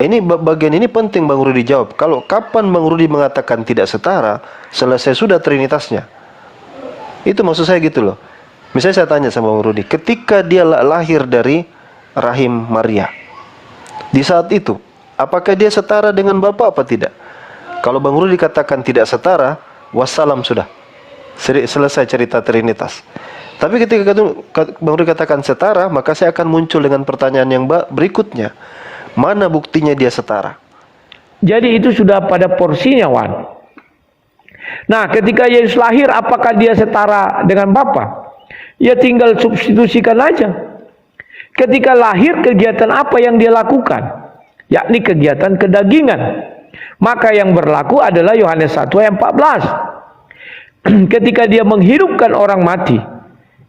Ini bagian ini penting Bang Rudi jawab. Kalau kapan Bang Rudi mengatakan tidak setara, selesai sudah trinitasnya. Itu maksud saya gitu loh. Misalnya saya tanya sama Bang Rudi, ketika dia lahir dari rahim Maria, di saat itu, apakah dia setara dengan Bapa apa tidak? Kalau Bang Rudi katakan tidak setara, wassalam sudah. Selesai cerita trinitas. Tapi ketika Bang Rudi katakan setara, maka saya akan muncul dengan pertanyaan yang berikutnya. Mana buktinya dia setara? Jadi itu sudah pada porsinya, Wan. Nah, ketika Yesus lahir, apakah dia setara dengan Bapa? Ya tinggal substitusikan aja. Ketika lahir, kegiatan apa yang dia lakukan? Yakni kegiatan kedagingan. Maka yang berlaku adalah Yohanes 1 ayat 14. Ketika dia menghidupkan orang mati,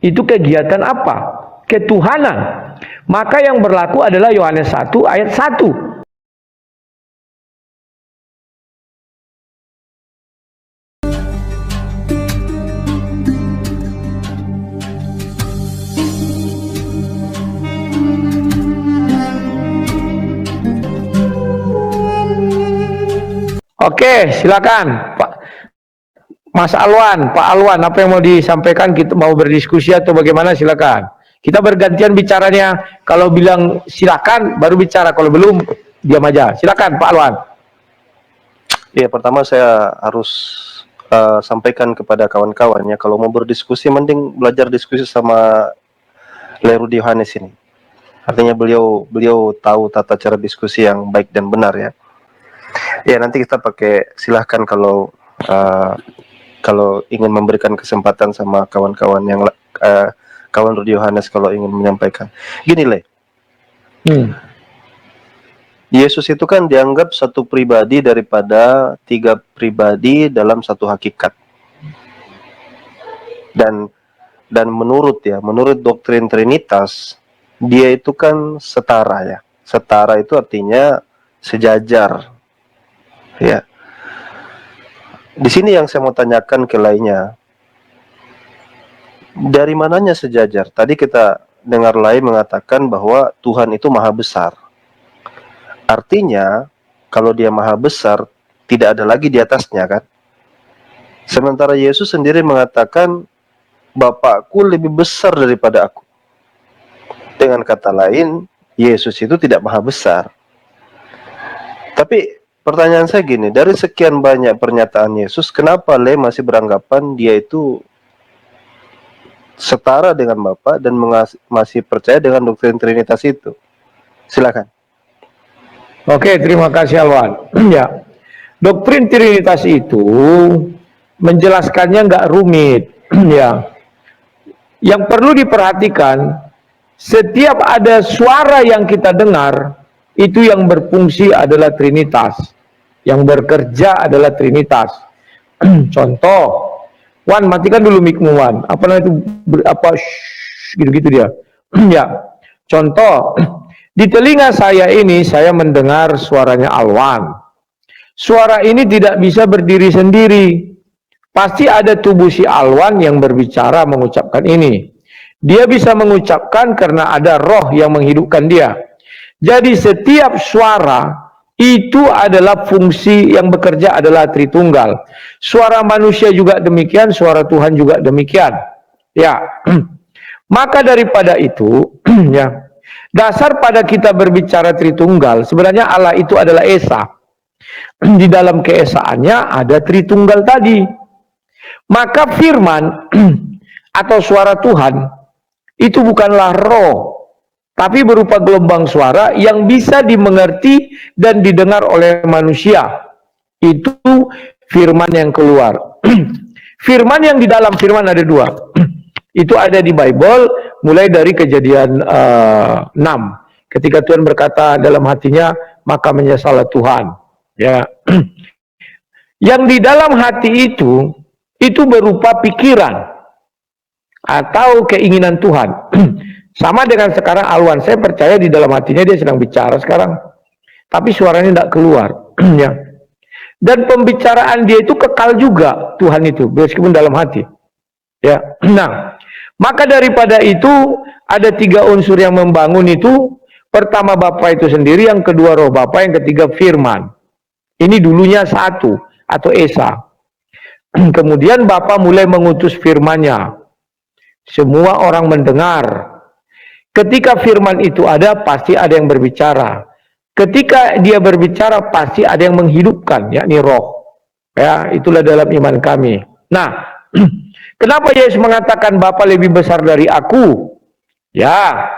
itu kegiatan apa? Ketuhanan. Maka yang berlaku adalah Yohanes 1 ayat 1. Oke, silakan Pak Mas Alwan, Pak Alwan, apa yang mau disampaikan? Kita mau berdiskusi atau bagaimana? Silakan. Kita bergantian bicaranya. Kalau bilang silakan, baru bicara. Kalau belum, diam aja. Silakan, Pak Alwan. Ya, pertama saya harus sampaikan kepada kawan-kawan ya, kalau mau berdiskusi, mending belajar diskusi sama Lerudi Yohanes ini. Artinya beliau tahu tata cara diskusi yang baik dan benar ya. Ya, nanti kita pakai, silahkan kalau ingin memberikan kesempatan sama kawan-kawan yang kawan Rudi Yohanes kalau ingin menyampaikan. Gini, Le. Yesus itu kan dianggap satu pribadi daripada tiga pribadi dalam satu hakikat. Dan menurut doktrin Trinitas, dia itu kan setara ya. Setara itu artinya sejajar. Ya. Di sini yang saya mau tanyakan ke lainnya, dari mananya sejajar? Tadi kita dengar Lai mengatakan bahwa Tuhan itu maha besar. Artinya, kalau dia maha besar, tidak ada lagi di atasnya kan? Sementara Yesus sendiri mengatakan, Bapakku lebih besar daripada aku. Dengan kata lain, Yesus itu tidak maha besar. Tapi pertanyaan saya gini, dari sekian banyak pernyataan Yesus, kenapa Le masih beranggapan dia itu setara dengan Bapa dan masih percaya dengan doktrin Trinitas itu? Silakan. Oke, terima kasih Alwan. Ya, doktrin Trinitas itu menjelaskannya nggak rumit. Ya, yang perlu diperhatikan, setiap ada suara yang kita dengar, itu yang berfungsi adalah Trinitas, yang bekerja adalah Trinitas. Contoh, Wan, matikan dulu mic-mu, Wan. Apa namanya itu? Gitu-gitu dia. Ya, contoh, di telinga saya ini, saya mendengar suaranya Alwan. Suara ini tidak bisa berdiri sendiri. Pasti ada tubuh si Alwan yang berbicara mengucapkan ini. Dia bisa mengucapkan karena ada roh yang menghidupkan dia. Jadi setiap suara itu adalah fungsi yang bekerja adalah Tritunggal. Suara manusia juga demikian, suara Tuhan juga demikian. Ya. Maka daripada itu, ya, dasar pada kita berbicara Tritunggal, sebenarnya Allah itu adalah Esa. Di dalam keesaannya ada Tritunggal tadi. Maka firman atau suara Tuhan itu bukanlah roh, tapi berupa gelombang suara yang bisa dimengerti dan didengar oleh manusia. Itu firman yang keluar. Firman yang di dalam firman ada dua. Itu ada di Bible, mulai dari Kejadian 6. Ketika Tuhan berkata dalam hatinya, maka menyesallah Tuhan. Ya. Yang di dalam hati itu berupa pikiran atau keinginan Tuhan. Sama dengan sekarang Alwan, saya percaya di dalam hatinya dia sedang bicara sekarang, tapi suaranya tidak keluar. Ya. Dan pembicaraan dia itu kekal juga, Tuhan itu, meskipun dalam hati. Ya. Nah, maka daripada itu ada tiga unsur yang membangun itu, Pertama Bapa itu sendiri, yang kedua Roh Bapa, yang ketiga Firman. Ini dulunya satu atau Esa. Kemudian Bapa mulai mengutus firman-Nya. Semua orang mendengar. Ketika firman itu ada, pasti ada yang berbicara. Ketika dia berbicara, pasti ada yang menghidupkan, yakni Roh. Ya, itulah dalam iman kami. Nah, kenapa Yesus mengatakan Bapa lebih besar dari aku? Ya,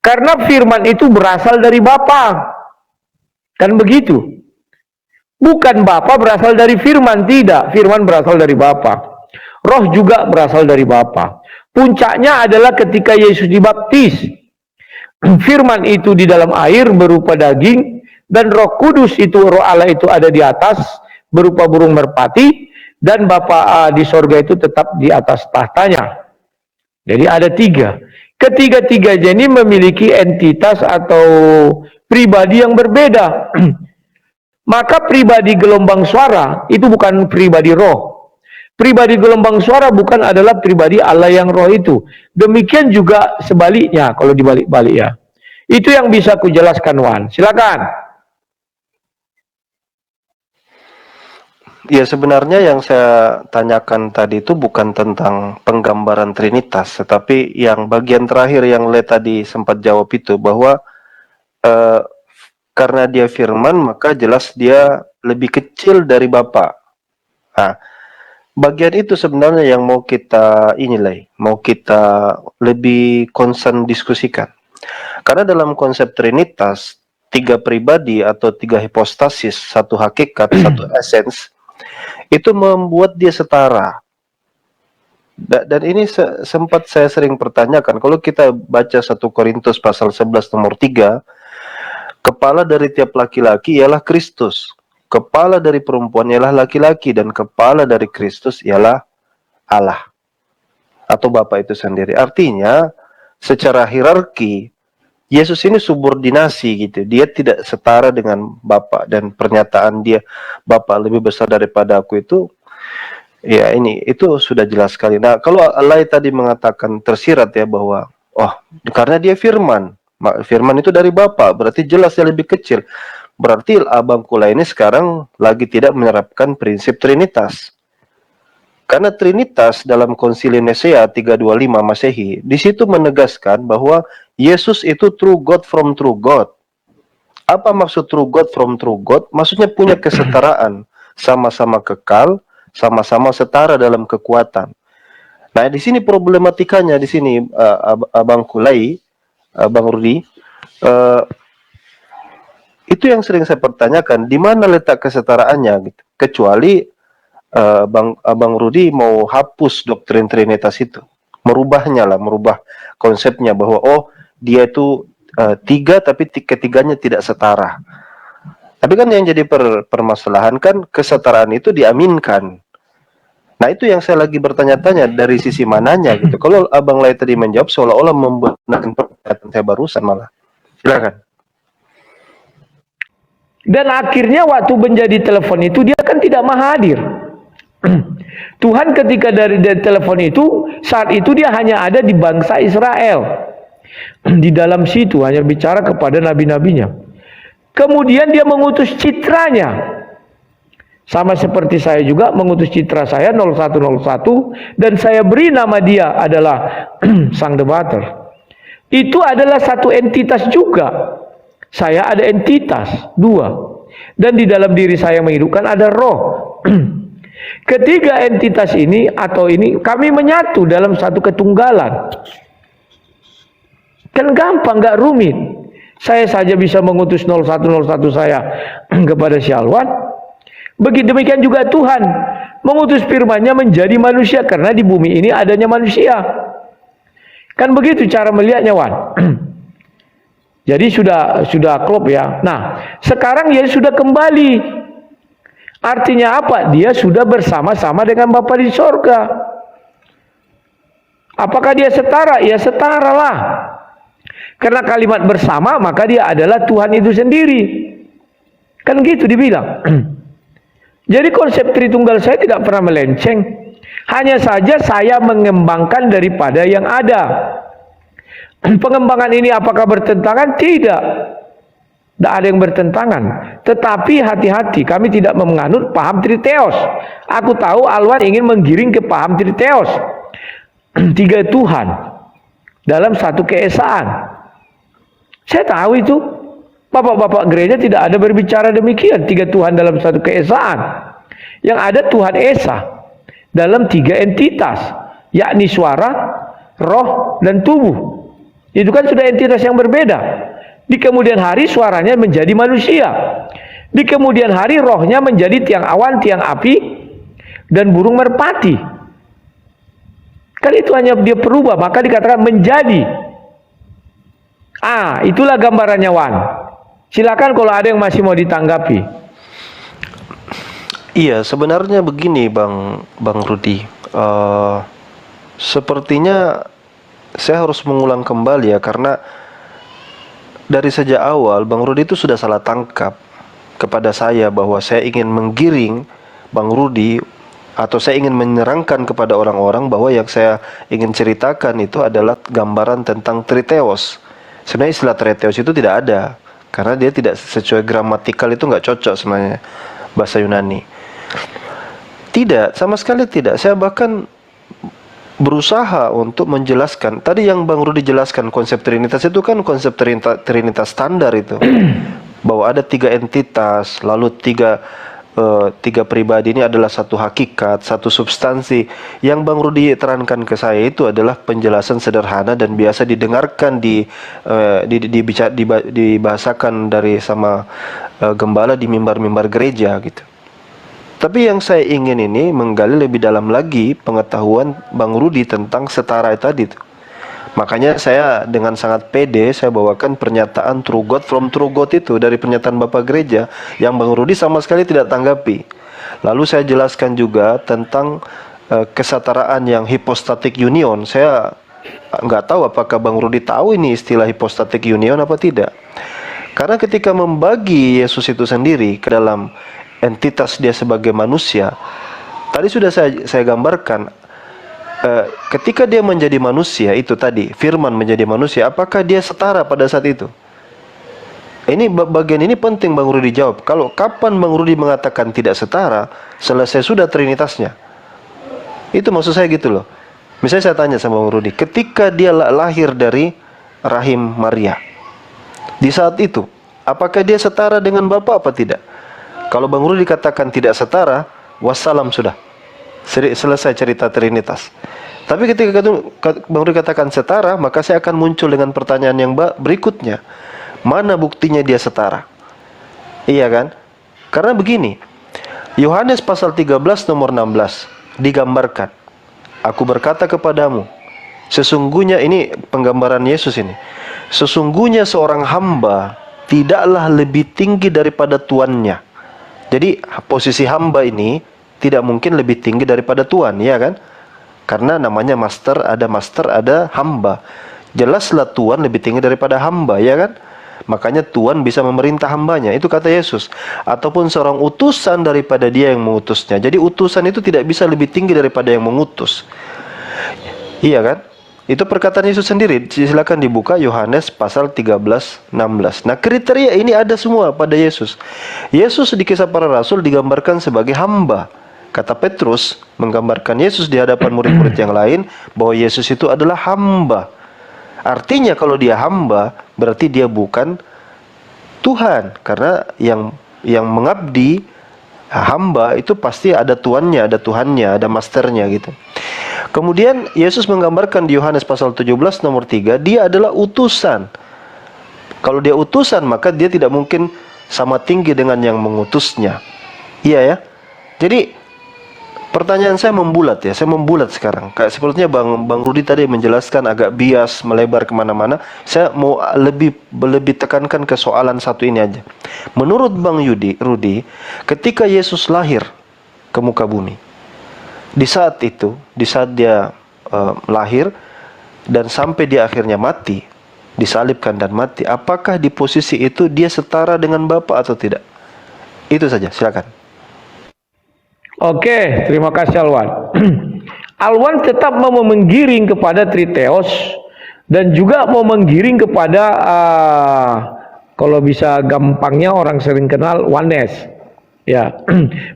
karena firman itu berasal dari Bapa. Kan begitu? Bukan Bapa berasal dari firman, tidak. Firman berasal dari Bapa. Roh juga berasal dari Bapa. Puncaknya adalah ketika Yesus dibaptis. Firman itu di dalam air berupa daging, dan Roh Kudus itu, Roh Allah itu ada di atas berupa burung merpati, dan Bapa di sorga itu tetap di atas tahtanya. Jadi ada tiga. Ketiga-tiganya ini memiliki entitas atau pribadi yang berbeda. Maka pribadi gelombang suara itu bukan pribadi roh. Pribadi gelombang suara bukan adalah pribadi Allah yang roh itu. Demikian juga sebaliknya kalau dibalik-balik ya. Itu yang bisa kujelaskan, Wan. Silakan. Ya, sebenarnya yang saya tanyakan tadi itu bukan tentang penggambaran Trinitas, tetapi yang bagian terakhir yang Le tadi sempat jawab itu, bahwa karena dia firman, maka jelas dia lebih kecil dari Bapa. Nah, bagian itu sebenarnya yang mau kita mau kita lebih concern diskusikan. Karena dalam konsep Trinitas, tiga pribadi atau tiga hipostasis, satu hakikat, satu essence, itu membuat dia setara. Dan ini sempat saya sering pertanyakan, kalau kita baca 1 Korintus pasal 11 nomor 3, kepala dari tiap laki-laki ialah Kristus, kepala dari perempuan ialah laki-laki, dan kepala dari Kristus ialah Allah atau Bapa itu sendiri. Artinya secara hierarki Yesus ini subordinasi gitu. Dia tidak setara dengan Bapa, dan pernyataan dia Bapa lebih besar daripada aku itu, ya itu sudah jelas sekali. Nah, kalau Allah tadi mengatakan tersirat ya bahwa karena dia firman. Firman itu dari Bapa, berarti jelas dia lebih kecil. Berarti Abang Kula ini sekarang lagi tidak menerapkan prinsip Trinitas. Karena Trinitas dalam Konsili Nisea 325 Masehi, di situ menegaskan bahwa Yesus itu true God from true God. Apa maksud true God from true God? Maksudnya punya kesetaraan, sama-sama kekal, sama-sama setara dalam kekuatan. Nah, di sini problematikanya di sini Abang Kulai, Bang Rudi, itu yang sering saya pertanyakan, di mana letak kesetaraannya gitu. Kecuali Abang Rudi mau hapus doktrin Trinitas itu, merubah konsepnya bahwa dia itu tiga tapi ketiganya tidak setara. Tapi kan yang jadi permasalahan kan kesetaraan itu diaminkan. Nah, itu yang saya lagi bertanya-tanya dari sisi mananya gitu. Kalau Abang Lai tadi menjawab seolah-olah membenarkan pernyataan saya barusan malah. Silakan. Dan akhirnya waktu menjadi telepon itu dia kan tidak maha hadir. Tuhan ketika dari telepon itu, saat itu dia hanya ada di bangsa Israel. Di dalam situ hanya bicara kepada nabi-nabinya. Kemudian dia mengutus citranya. Sama seperti saya juga mengutus citra saya 0101, dan saya beri nama dia adalah Sang Debater. Itu adalah satu entitas juga. Saya ada entitas, dua. Dan di dalam diri saya menghidupkan ada roh. Ketiga entitas ini atau ini kami menyatu dalam satu ketunggalan. Kan gampang, gak rumit. Saya saja bisa mengutus 0101 saya kepada Syalwan. Begitu demikian juga Tuhan mengutus firman-Nya menjadi manusia, karena di bumi ini adanya manusia. Kan begitu cara melihatnya, Wan. Jadi sudah klop ya. Nah, sekarang dia sudah kembali. Artinya apa? Dia sudah bersama-sama dengan Bapa di sorga. Apakah dia setara? Ya setara lah. Karena kalimat bersama, maka dia adalah Tuhan itu sendiri. Kan gitu dibilang. Jadi konsep Tritunggal saya tidak pernah melenceng. Hanya saja saya mengembangkan daripada yang ada. pengembangan ini apakah bertentangan? Tidak. Tidak ada yang bertentangan. Tetapi hati-hati, kami tidak menganut paham triteos. Aku tahu Alwan ingin menggiring ke paham triteos. Tiga Tuhan dalam satu keesaan. Saya tahu itu. Bapak-bapak gereja tidak ada berbicara demikian. Tiga Tuhan dalam satu keesaan. Yang ada Tuhan Esa dalam tiga entitas, yakni suara, roh, dan tubuh. Itu kan sudah entitas yang berbeda. Di kemudian hari suaranya menjadi manusia. Di kemudian hari rohnya menjadi tiang awan, tiang api, dan burung merpati. Kan itu hanya dia berubah, maka dikatakan menjadi. Itulah gambarannya, Wan. Silakan kalau ada yang masih mau ditanggapi. Iya, sebenarnya begini Bang Rudi. Sepertinya saya harus mengulang kembali ya, karena dari sejak awal Bang Rudi itu sudah salah tangkap kepada saya bahwa saya ingin menggiring Bang Rudi, atau saya ingin menyerangkan kepada orang-orang bahwa yang saya ingin ceritakan itu adalah gambaran tentang triteos. Sebenarnya istilah triteos itu tidak ada, karena dia tidak sesuai gramatikal, itu nggak cocok sebenarnya bahasa Yunani. Tidak, sama sekali tidak. Saya bahkan berusaha untuk menjelaskan. Tadi yang Bang Rudi jelaskan konsep Trinitas itu kan konsep Trinitas standar itu. Bahwa ada tiga entitas, lalu tiga pribadi ini adalah satu hakikat, satu substansi. Yang Bang Rudi terangkan ke saya itu adalah penjelasan sederhana dan biasa didengarkan dibahasakan dari sama gembala di mimbar-mimbar gereja gitu. Tapi yang saya ingin ini menggali lebih dalam lagi pengetahuan Bang Rudi tentang setara tadi tuh. Makanya saya dengan sangat pede saya bawakan pernyataan True God from True God itu dari pernyataan Bapak Gereja yang Bang Rudi sama sekali tidak tanggapi. Lalu saya jelaskan juga tentang kesetaraan yang hypostatic union. Saya nggak tahu apakah Bang Rudi tahu ini istilah hypostatic union apa tidak. Karena ketika membagi Yesus itu sendiri ke dalam entitas dia sebagai manusia, tadi sudah saya gambarkan. Ketika dia menjadi manusia itu tadi, firman menjadi manusia, apakah dia setara pada saat itu? Ini bagian ini penting Bang Rudi jawab. Kalau kapan Bang Rudi mengatakan tidak setara, selesai sudah trinitasnya. Itu maksud saya gitu loh. Misalnya saya tanya sama Bang Rudi, ketika dia lahir dari rahim Maria, di saat itu, apakah dia setara dengan Bapa apa tidak? Kalau Bang Rudi katakan tidak setara, wassalam sudah. Selesai cerita Trinitas. Tapi ketika Bang Rudi katakan setara, maka saya akan muncul dengan pertanyaan yang berikutnya. Mana buktinya dia setara? Iya kan? Karena begini, Yohanes pasal 13 nomor 16 digambarkan. Aku berkata kepadamu, sesungguhnya, ini penggambaran Yesus ini. Sesungguhnya seorang hamba tidaklah lebih tinggi daripada tuannya. Jadi posisi hamba ini tidak mungkin lebih tinggi daripada Tuhan, ya kan? Karena namanya master, ada hamba. Jelaslah Tuhan lebih tinggi daripada hamba, ya kan? Makanya Tuhan bisa memerintah hambanya, itu kata Yesus. Ataupun seorang utusan daripada dia yang mengutusnya. Jadi utusan itu tidak bisa lebih tinggi daripada yang mengutus. Iya kan? Itu perkataan Yesus sendiri. Silakan dibuka Yohanes pasal 13:16. Nah, kriteria ini ada semua pada Yesus. Yesus di Kisah Para Rasul digambarkan sebagai hamba. Kata Petrus menggambarkan Yesus di hadapan murid-murid yang lain bahwa Yesus itu adalah hamba. Artinya kalau dia hamba berarti dia bukan Tuhan, karena yang mengabdi hamba itu pasti ada tuannya, ada Tuhannya, ada masternya gitu. Kemudian Yesus menggambarkan di Yohanes pasal 17 nomor 3, dia adalah utusan. Kalau dia utusan maka dia tidak mungkin sama tinggi dengan yang mengutusnya. Iya ya. Jadi pertanyaan saya membulat ya, saya membulat sekarang. Kayak sepertinya Bang Rudi tadi menjelaskan agak bias, melebar kemana-mana. Saya mau lebih tekankan ke soalan satu ini aja. Menurut Bang Rudi, ketika Yesus lahir ke muka bumi, di saat dia lahir dan sampai dia akhirnya mati, disalibkan dan mati, apakah di posisi itu dia setara dengan Bapa atau tidak? Itu saja, silakan. Oke, terima kasih Alwan. Alwan tetap mau menggiring kepada triteos dan juga mau menggiring kepada kalau bisa gampangnya orang sering kenal oneness. Ya,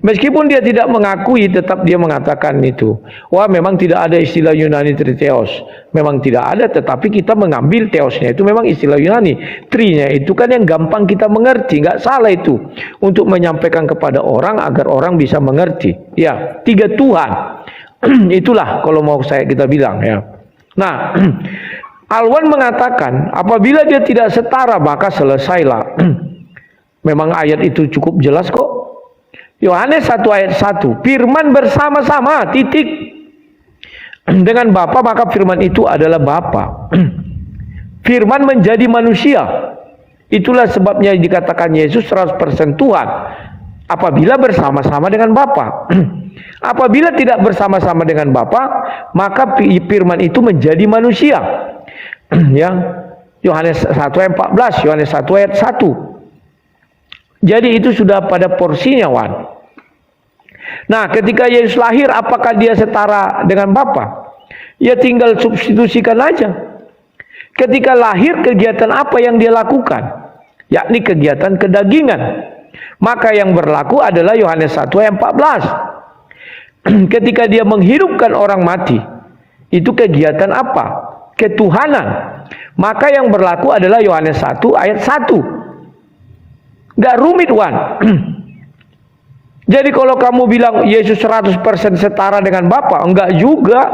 meskipun dia tidak mengakui, tetap dia mengatakan itu. Wah, memang tidak ada istilah Yunani triteos. Memang tidak ada, tetapi kita mengambil teosnya itu memang istilah Yunani. Trinya itu kan yang gampang kita mengerti, nggak salah itu. Untuk menyampaikan kepada orang agar orang bisa mengerti. Ya, 3 Tuhan. Itulah kalau mau kita bilang ya. Nah, Alwan mengatakan apabila dia tidak setara maka selesailah. Memang ayat itu cukup jelas kok. Yohanes 1 ayat 1, firman bersama-sama titik dengan Bapa, maka firman itu adalah Bapa. Firman menjadi manusia. Itulah sebabnya dikatakan Yesus 100% Tuhan apabila bersama-sama dengan Bapa. Apabila tidak bersama-sama dengan Bapa, maka firman itu menjadi manusia. Ya. Yohanes 1 ayat 14, Yohanes 1 ayat 1. Jadi itu sudah pada porsinya, Wan. Nah, ketika Yesus lahir, apakah dia setara dengan Bapa? Ya tinggal substitusikan aja. Ketika lahir, kegiatan apa yang dia lakukan? Yakni kegiatan kedagingan. Maka yang berlaku adalah Yohanes 1 ayat 14. Ketika dia menghidupkan orang mati, itu kegiatan apa? Ketuhanan. Maka yang berlaku adalah Yohanes 1 ayat 1. Gak rumit, Wan. Jadi kalau kamu bilang Yesus 100% setara dengan Bapa, enggak juga.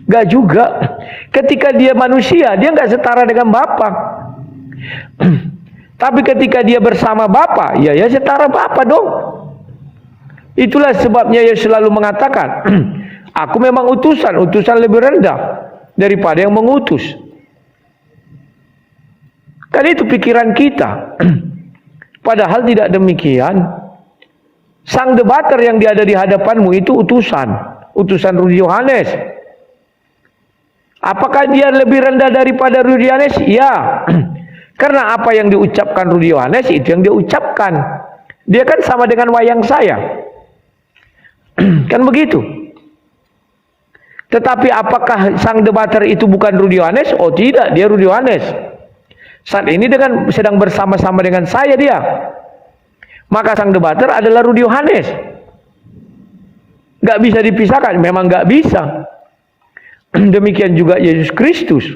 Enggak juga. Ketika dia manusia, dia enggak setara dengan Bapa. Tapi ketika dia bersama Bapa, ya setara Bapa dong. Itulah sebabnya Yesus selalu mengatakan, aku memang utusan lebih rendah daripada yang mengutus. Kan itu pikiran kita. Padahal tidak demikian. Sang debater yang ada di hadapanmu itu utusan Rudi Yohanes. Apakah dia lebih rendah daripada Rudi Yohanes? Ya. Karena apa yang diucapkan Rudi Yohanes itu yang dia ucapkan. Dia kan sama dengan wayang saya. Kan begitu. Tetapi apakah sang debater itu bukan Rudi Yohanes? Oh tidak, dia Rudi Yohanes. Saat ini sedang bersama-sama dengan saya dia. Maka sang debater adalah Rudi Yohanes. Gak bisa dipisahkan, memang gak bisa. Demikian juga Yesus Kristus.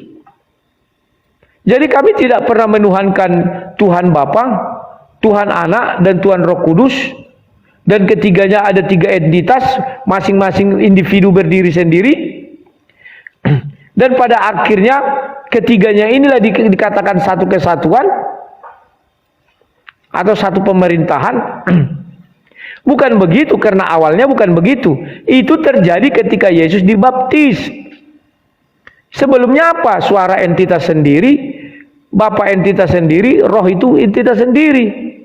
Jadi kami tidak pernah menuhankan Tuhan Bapa, Tuhan Anak, dan Tuhan Roh Kudus. Dan ketiganya ada 3 entitas, masing-masing individu berdiri sendiri. Dan pada akhirnya ketiganya inilah dikatakan satu kesatuan atau satu pemerintahan. Bukan begitu, karena awalnya bukan begitu. Itu terjadi ketika Yesus dibaptis. Sebelumnya apa? Suara entitas sendiri, Bapa entitas sendiri, Roh itu entitas sendiri.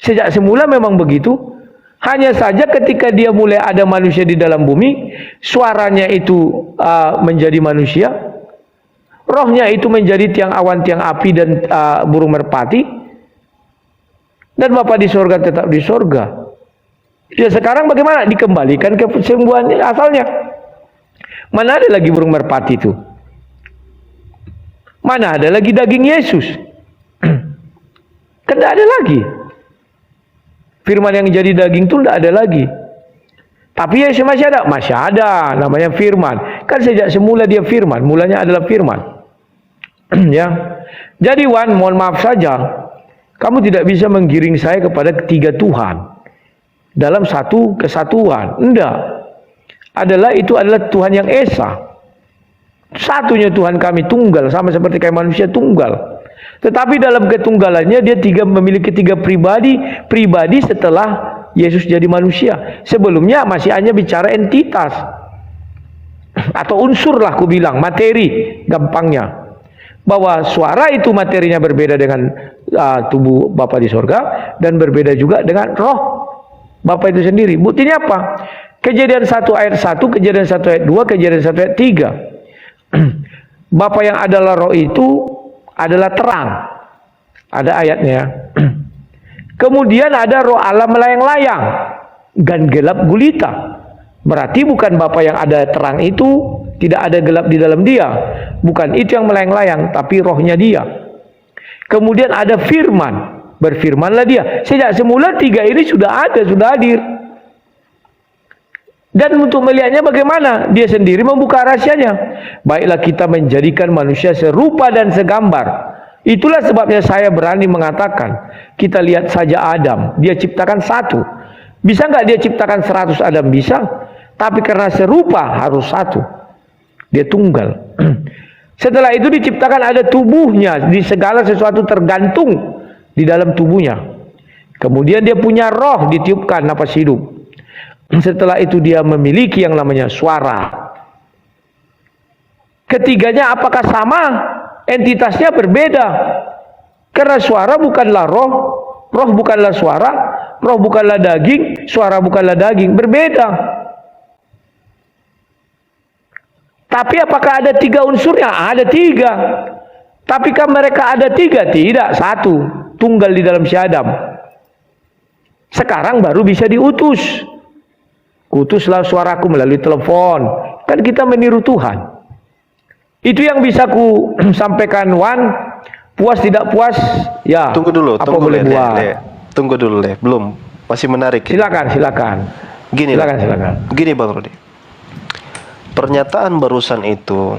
Sejak semula memang begitu. Hanya saja ketika dia mulai ada manusia di dalam bumi, suaranya itu menjadi manusia, rohnya itu menjadi tiang awan, tiang api, dan burung merpati. Dan Bapa di sorga tetap di sorga. Ya sekarang bagaimana? Dikembalikan ke sembuhan asalnya. Mana ada lagi burung merpati itu? Mana ada lagi daging Yesus? Kan tidak ada lagi. Firman yang jadi daging itu tidak ada lagi. Tapi Yesus masih ada? Masih ada. Namanya firman. Kan sejak semula dia firman. Mulanya adalah firman. Ya. Jadi Wan, mohon maaf saja. Kamu tidak bisa menggiring saya kepada 3 Tuhan. Dalam satu kesatuan. Tidak. Itu adalah Tuhan yang Esa. Satunya Tuhan kami tunggal. Sama seperti kayak manusia tunggal. Tetapi dalam ketunggalannya dia memiliki 3 pribadi setelah Yesus jadi manusia. Sebelumnya masih hanya bicara entitas atau unsur lah aku bilang, materi gampangnya. Bahwa suara itu materinya berbeda dengan tubuh Bapa di sorga dan berbeda juga dengan roh Bapa itu sendiri. Buktinya apa? Kejadian 1 ayat 1, Kejadian 1 ayat 2, Kejadian 1 ayat 3. Bapa yang adalah roh itu adalah terang. Ada ayatnya. Kemudian ada roh Allah melayang-layang dan gelap gulita. Berarti bukan Bapa yang ada terang itu tidak ada gelap di dalam dia. bukan itu yang melayang-layang, tapi rohnya dia. Kemudian ada firman, berfirmanlah dia. Sejak semula tiga ini sudah ada, sudah hadir. Dan untuk melihatnya bagaimana? Dia sendiri membuka rahasianya. Baiklah kita menjadikan manusia serupa dan segambar. Itulah sebabnya saya berani mengatakan, kita lihat saja Adam, dia ciptakan satu. Bisa nggak dia ciptakan 100 Adam? Bisa. Tapi karena serupa harus satu. Dia tunggal. Setelah itu diciptakan ada tubuhnya, di segala sesuatu tergantung di dalam tubuhnya. Kemudian dia punya roh, ditiupkan napas hidup. Setelah itu dia memiliki yang namanya suara. Ketiganya apakah sama? Entitasnya berbeda. Karena suara bukanlah roh, roh bukanlah suara, roh bukanlah daging, suara bukanlah daging. Berbeda. Tapi apakah ada tiga unsurnya? Ada tiga. Tapi kan mereka ada tiga? Tidak, satu. Tunggal di dalam si Adam. Sekarang baru bisa diutus. Utuslah suaraku melalui telepon. Kan kita meniru Tuhan. Itu yang bisa ku sampaikan, Wan. Puas tidak puas, ya. Tunggu dulu, apa tunggu boleh Le, buat. Le. Tunggu dulu, Le. Belum. Masih menarik. Silakan. Gini, silakan. Gini, Bang Rudi. Pernyataan barusan itu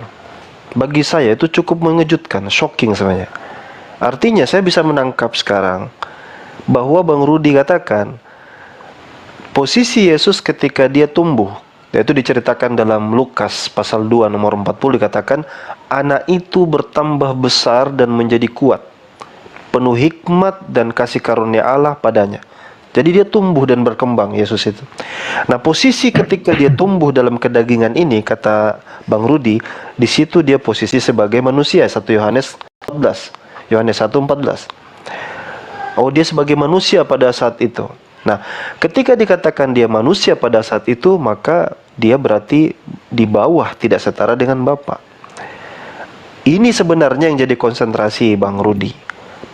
bagi saya itu cukup mengejutkan, shocking sebenarnya. Artinya saya bisa menangkap sekarang bahwa Bang Rudi katakan posisi Yesus ketika dia tumbuh, yaitu diceritakan dalam Lukas pasal 2 nomor 40 dikatakan, anak itu bertambah besar dan menjadi kuat, penuh hikmat dan kasih karunia Allah padanya. Jadi dia tumbuh dan berkembang, Yesus itu. Nah, posisi ketika dia tumbuh dalam kedagingan ini, kata Bang Rudi, di situ dia posisi sebagai manusia, 1 Yohanes 14. Yohanes 1:14. Oh, dia sebagai manusia pada saat itu. Nah, ketika dikatakan dia manusia pada saat itu, maka dia berarti di bawah, tidak setara dengan Bapa. Ini sebenarnya yang jadi konsentrasi Bang Rudi,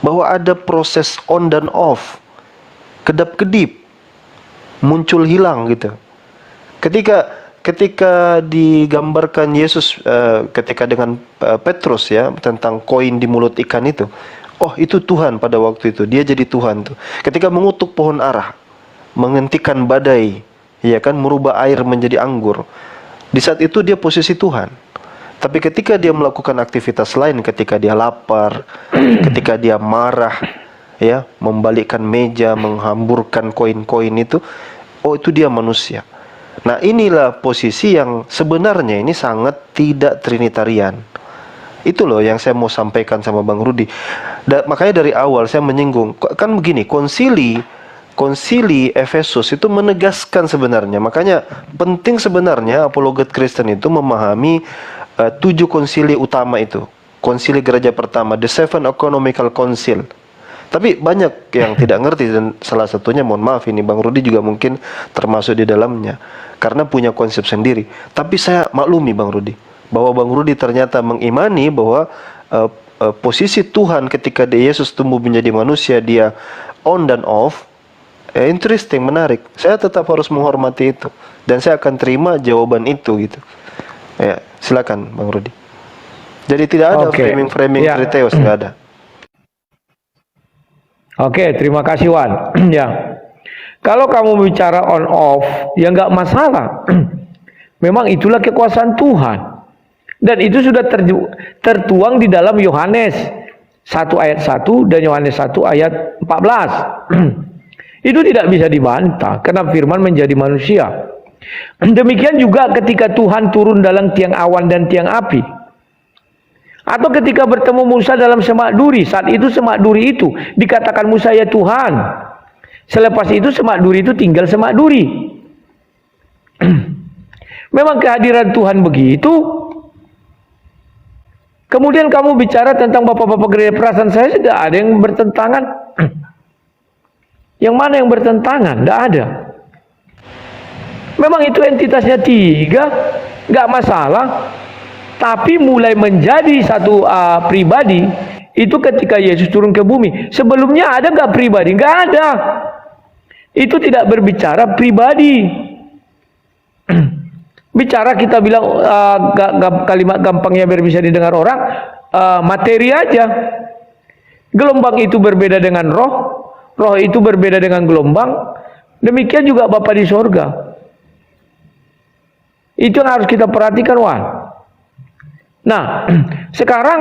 bahwa ada proses on dan off, kedap-kedip, muncul hilang gitu. Ketika digambarkan Yesus ketika dengan Petrus ya, tentang koin di mulut ikan itu, oh itu Tuhan pada waktu itu, dia jadi Tuhan tuh. Ketika mengutuk pohon ara, menghentikan badai, ya kan, merubah air menjadi anggur. Di saat itu dia posisi Tuhan. Tapi ketika dia melakukan aktivitas lain, ketika dia lapar, ketika dia marah, ya, membalikkan meja, menghamburkan koin-koin itu, oh itu dia manusia. Nah, inilah posisi yang sebenarnya ini sangat tidak trinitarian. Itu loh yang saya mau sampaikan sama Bang Rudi. Makanya dari awal saya menyinggung, kan begini, konsili Efesus itu menegaskan sebenarnya. Makanya penting sebenarnya apologet Kristen itu memahami 7 konsili utama itu. Konsili gereja pertama, the 7 Ecumenical Council. Tapi banyak yang tidak ngerti, dan salah satunya, mohon maaf ini Bang Rudi juga mungkin termasuk di dalamnya, karena punya konsep sendiri. Tapi saya maklumi Bang Rudi, bahwa Bang Rudi ternyata mengimani bahwa posisi Tuhan ketika Yesus tumbuh menjadi manusia, dia on dan off. Interesting, menarik. Saya tetap harus menghormati itu, dan saya akan terima jawaban itu gitu. Ya, silakan Bang Rudi. Jadi tidak ada framing Triteos, nggak ada. Oke, terima kasih Wan. Ya, kalau kamu bicara on off, ya nggak masalah. Memang itulah kekuasaan Tuhan, dan itu sudah tertuang di dalam Yohanes 1 ayat 1 dan Yohanes 1 ayat 14. Itu tidak bisa dibantah karena firman menjadi manusia. Demikian juga ketika Tuhan turun dalam tiang awan dan tiang api. Atau ketika bertemu Musa dalam semak duri, saat itu semak duri itu dikatakan Musa ya Tuhan. Selepas itu semak duri itu tinggal semak duri. Memang kehadiran Tuhan begitu. Kemudian kamu bicara tentang bapak-bapak gereja, perasaan saya tidak ada yang bertentangan. Yang mana yang bertentangan? Tidak ada. Memang itu entitasnya 3, nggak masalah. Tapi mulai menjadi satu pribadi itu ketika Yesus turun ke bumi. Sebelumnya ada nggak pribadi? Nggak ada. Itu tidak berbicara pribadi. Bicara kita bilang kalimat gampangnya biar bisa didengar orang, materi aja. Gelombang itu berbeda dengan roh, roh itu berbeda dengan gelombang. Demikian juga Bapa di sorga. Itu yang harus kita perhatikan, Wan. Nah, sekarang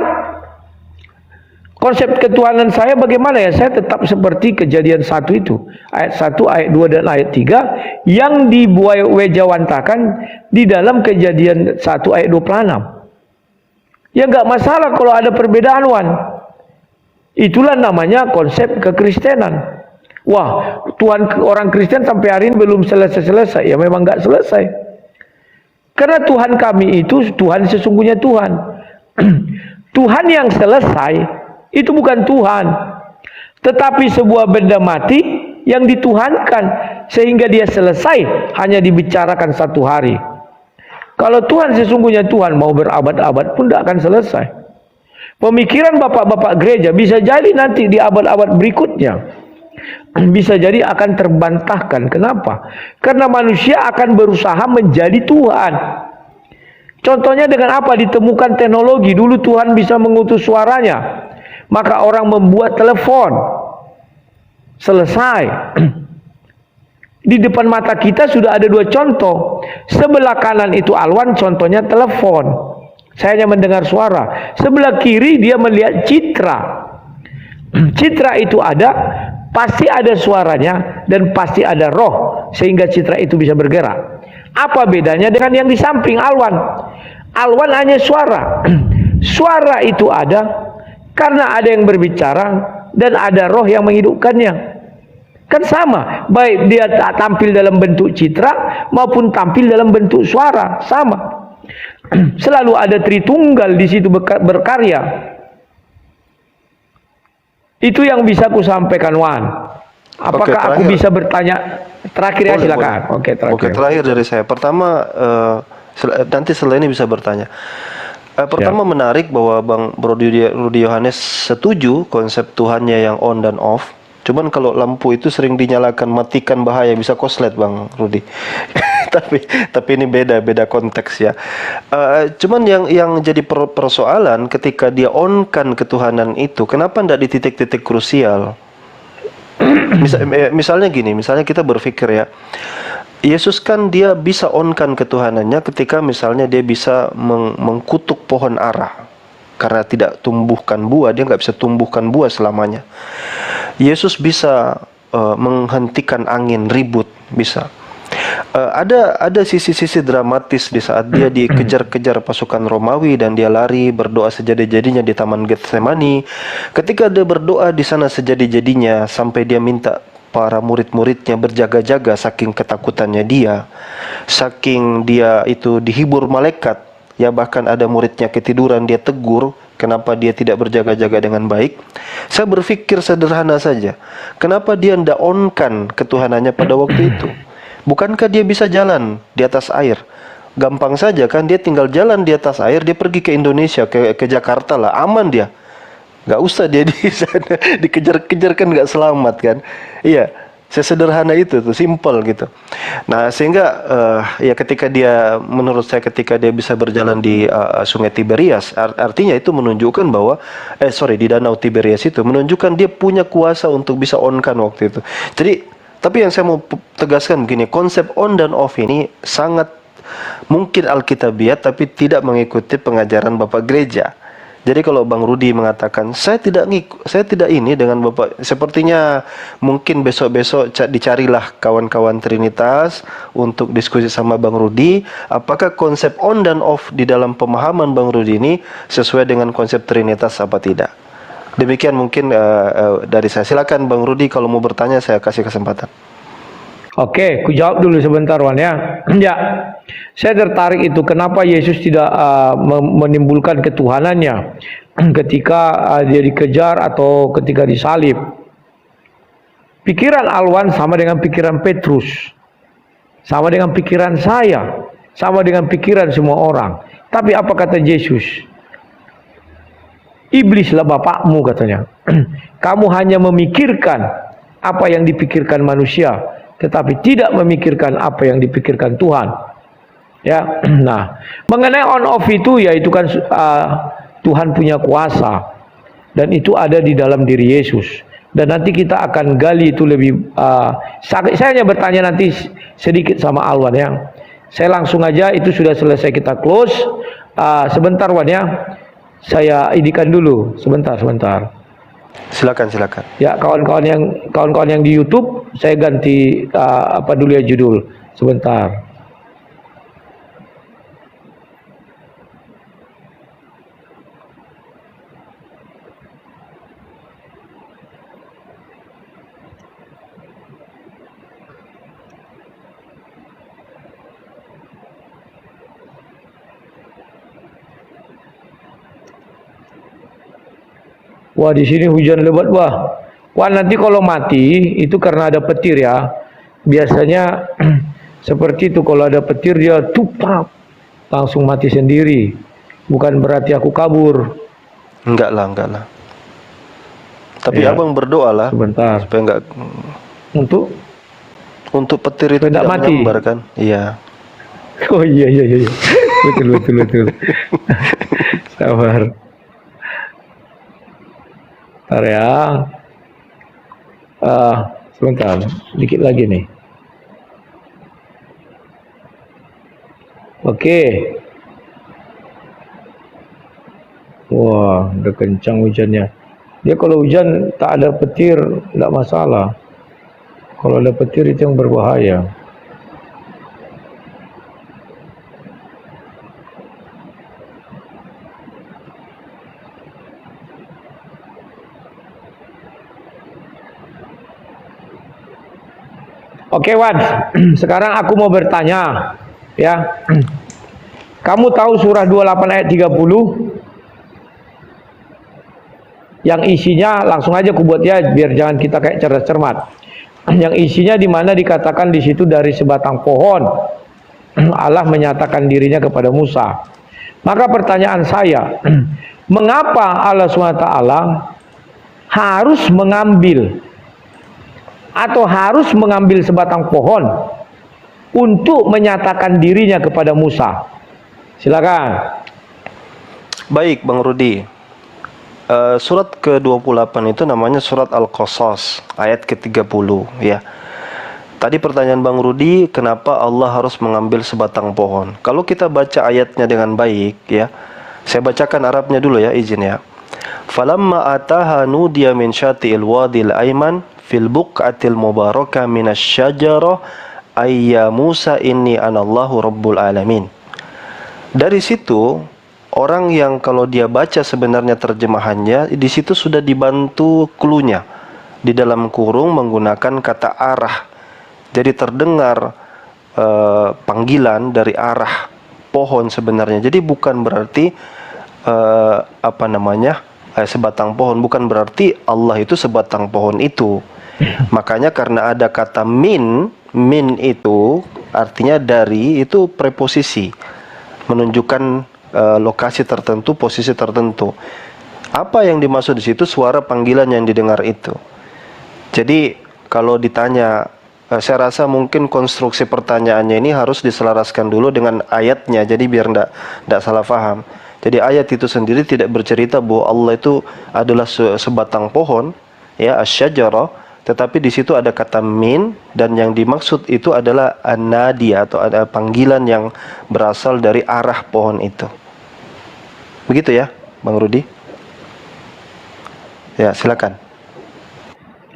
konsep ketuhanan saya bagaimana ya? Saya tetap seperti Kejadian 1 itu. Ayat 1, ayat 2, dan ayat 3 yang diwejawantakan di dalam Kejadian 1 ayat 26. Ya nggak masalah kalau ada perbedaan, Wan. Itulah namanya konsep kekristenan. Wah, Tuhan orang Kristen sampai hari ini belum selesai-selesai. Ya memang nggak selesai. Karena Tuhan kami itu Tuhan sesungguhnya Tuhan. Tuhan yang selesai itu bukan Tuhan, tetapi sebuah benda mati yang dituhankan sehingga dia selesai hanya dibicarakan satu hari. Kalau Tuhan sesungguhnya Tuhan mau berabad-abad pun tidak akan selesai. Pemikiran bapak-bapak gereja bisa jadi nanti di abad-abad berikutnya bisa jadi akan terbantahkan. Kenapa? Karena manusia akan berusaha menjadi Tuhan. Contohnya dengan apa? Ditemukan teknologi. Dulu Tuhan bisa mengutus suaranya, maka orang membuat telepon. Selesai. Di depan mata kita sudah ada dua contoh. Sebelah kanan itu aluan, contohnya telepon. Saya hanya mendengar suara. Sebelah kiri dia melihat citra. Citra itu ada, pasti ada suaranya, dan pasti ada roh, sehingga citra itu bisa bergerak. Apa bedanya dengan yang di samping alwan? Alwan hanya suara. Suara itu ada karena ada yang berbicara dan ada roh yang menghidupkannya. Kan sama, baik dia tampil dalam bentuk citra maupun tampil dalam bentuk suara, sama. Selalu ada Tritunggal di situ berkarya. Itu yang bisa aku sampaikan, Wan. Apakah aku bisa bertanya terakhir ya? Silakan. Oke, terakhir. Oke, terakhir dari saya. Pertama, nanti setelah ini bisa bertanya. Pertama, menarik bahwa Bro Rudi Yohanes setuju konsep Tuhannya yang on dan off. Cuman kalau lampu itu sering dinyalakan, matikan, bahaya, bisa koslet, Bang Rudi. tapi ini beda konteks ya. Cuman yang jadi persoalan ketika dia on-kan ketuhanan itu, kenapa tidak di titik-titik krusial? Misalnya gini, misalnya kita berpikir ya, Yesus kan dia bisa on-kan ketuhanannya ketika misalnya dia bisa mengkutuk pohon ara. Karena tidak tumbuhkan buah, dia nggak bisa tumbuhkan buah selamanya. Yesus bisa menghentikan angin, ribut, bisa. Ada sisi-sisi dramatis di saat dia dikejar-kejar pasukan Romawi dan dia lari berdoa sejadi-jadinya di Taman Getsemani. Ketika dia berdoa di sana sejadi-jadinya sampai dia minta para murid-muridnya berjaga-jaga saking ketakutannya dia, saking dia itu dihibur malaikat. Ya bahkan ada muridnya ketiduran, dia tegur, kenapa dia tidak berjaga-jaga dengan baik. Saya berpikir sederhana saja, kenapa dia tidak on-kan ketuhanannya pada waktu itu? Bukankah dia bisa jalan di atas air? Gampang saja kan, dia tinggal jalan di atas air, dia pergi ke Indonesia, ke Jakarta lah, aman dia. Gak usah dia di sana dikejar-kejar, kan gak selamat kan. Iya, sesederhana itu tuh, simple gitu. Nah sehingga ya ketika dia, menurut saya ketika dia bisa berjalan di Sungai Tiberias, artinya itu menunjukkan bahwa di Danau Tiberias itu menunjukkan dia punya kuasa untuk bisa on-kan waktu itu. Jadi tapi yang saya mau tegaskan begini, konsep on dan off ini sangat mungkin alkitabiah tapi tidak mengikuti pengajaran Bapak Gereja. Jadi kalau Bang Rudi mengatakan saya tidak ini dengan Bapak, sepertinya mungkin besok-besok dicarilah kawan-kawan Trinitas untuk diskusi sama Bang Rudi, apakah konsep on dan off di dalam pemahaman Bang Rudi ini sesuai dengan konsep Trinitas apa tidak. Demikian mungkin dari saya. Silakan Bang Rudi, kalau mau bertanya saya kasih kesempatan. Oke, ku jawab dulu sebentar, Wan ya. Ya, saya tertarik itu kenapa Yesus tidak menimbulkan ketuhanannya ketika dia dikejar atau ketika disalib. Pikiran Alwan sama dengan pikiran Petrus, sama dengan pikiran saya, sama dengan pikiran semua orang. Tapi apa kata Yesus? Iblislah bapakmu, katanya. Kamu hanya memikirkan apa yang dipikirkan manusia, tetapi tidak memikirkan apa yang dipikirkan Tuhan. Ya, nah, mengenai on off itu ya itu kan Tuhan punya kuasa dan itu ada di dalam diri Yesus. Dan nanti kita akan gali itu lebih. Saya hanya bertanya nanti sedikit sama Alwan ya. Saya langsung aja itu sudah selesai kita close. Sebentar Wan ya. Saya idikan dulu sebentar. Silakan, silakan. Ya kawan-kawan yang di YouTube saya ganti apa dulu ya judul sebentar. Wah di sini hujan lebat wah. Wah nanti kalau mati itu karena ada petir ya. Biasanya seperti itu kalau ada petir dia tuprap langsung mati sendiri. Bukan berarti aku kabur. Enggak lah. Tapi Ya, abang berdoa lah sebentar. supaya enggak, untuk petir itu supaya tidak mati. menyambar kan? Iya. Oh iya. Betul. Sabar. Bentar ya. Sebentar, dikit lagi nih. Oke. Wah, udah kencang hujannya. Dia kalau hujan tak ada petir, tidak masalah. Kalau ada petir itu yang berbahaya. Oke Wan, sekarang aku mau bertanya ya. Kamu tahu surah 28 ayat 30? Yang isinya langsung aja aku buat ya biar jangan kita kayak cerdas cermat. Yang isinya di mana dikatakan di situ dari sebatang pohon Allah menyatakan dirinya kepada Musa. Maka pertanyaan saya, mengapa Allah SWT harus mengambil atau harus mengambil sebatang pohon untuk menyatakan dirinya kepada Musa? Silakan. Baik, Bang Rudi. Surat ke-28 itu namanya surat Al-Qasas, ayat ke-30 ya. Tadi pertanyaan Bang Rudi, kenapa Allah harus mengambil sebatang pohon? Kalau kita baca ayatnya dengan baik ya. Saya bacakan Arabnya dulu ya, izin ya. Falamma ataha nudiya min syati'il wadil aiman fil buq'atil mubarakah minasyajarah ayya Musa inni anallahu rabbul alamin. Dari situ orang yang kalau dia baca sebenarnya terjemahannya di situ sudah dibantu cluenya di dalam kurung menggunakan kata arah. Jadi terdengar panggilan dari arah pohon sebenarnya. Jadi bukan berarti sebatang pohon, bukan berarti Allah itu sebatang pohon itu. Makanya karena ada kata min itu artinya dari, itu preposisi menunjukkan lokasi tertentu, posisi tertentu. Apa yang dimaksud di situ? Suara panggilan yang didengar itu. Jadi kalau ditanya, saya rasa mungkin konstruksi pertanyaannya ini harus diselaraskan dulu dengan ayatnya. Jadi biar tidak salah paham. Jadi ayat itu sendiri tidak bercerita bahwa Allah itu adalah sebatang pohon, ya, asyajarah. Tetapi di situ ada kata min, dan yang dimaksud itu adalah an-nadi atau ada panggilan yang berasal dari arah pohon itu. Begitu ya, Bang Rudi? Ya, silakan.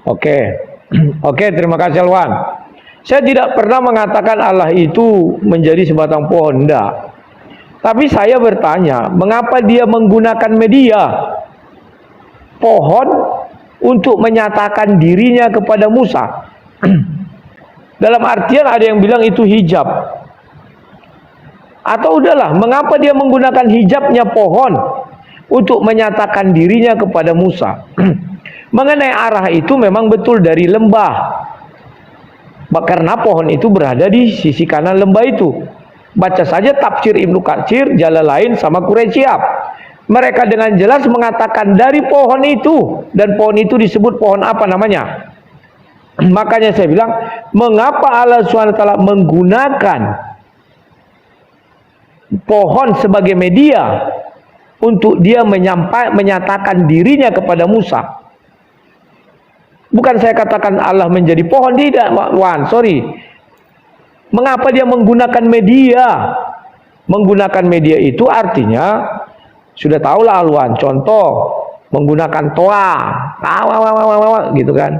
Oke, terima kasih Alwan. Saya tidak pernah mengatakan Allah itu menjadi sebatang pohon, enggak. Tapi saya bertanya, mengapa dia menggunakan media pohon untuk menyatakan dirinya kepada Musa? Dalam artian ada yang bilang itu hijab. Atau udahlah, mengapa dia menggunakan hijabnya pohon untuk menyatakan dirinya kepada Musa? Mengenai arah itu memang betul dari lembah. Karena pohon itu berada di sisi kanan lembah itu. Baca saja tafsir Ibnu Katsir, Jalalain sama Quraisyab. Mereka dengan jelas mengatakan dari pohon itu, dan pohon itu disebut pohon apa namanya. Makanya saya bilang, mengapa Allah SWT menggunakan pohon sebagai media untuk dia menyatakan dirinya kepada Musa. Bukan saya katakan Allah menjadi pohon, tidak, Wan, sorry. Mengapa dia menggunakan media? Menggunakan media itu artinya, sudah tahulah Alwan, contoh, menggunakan toa, gitu kan.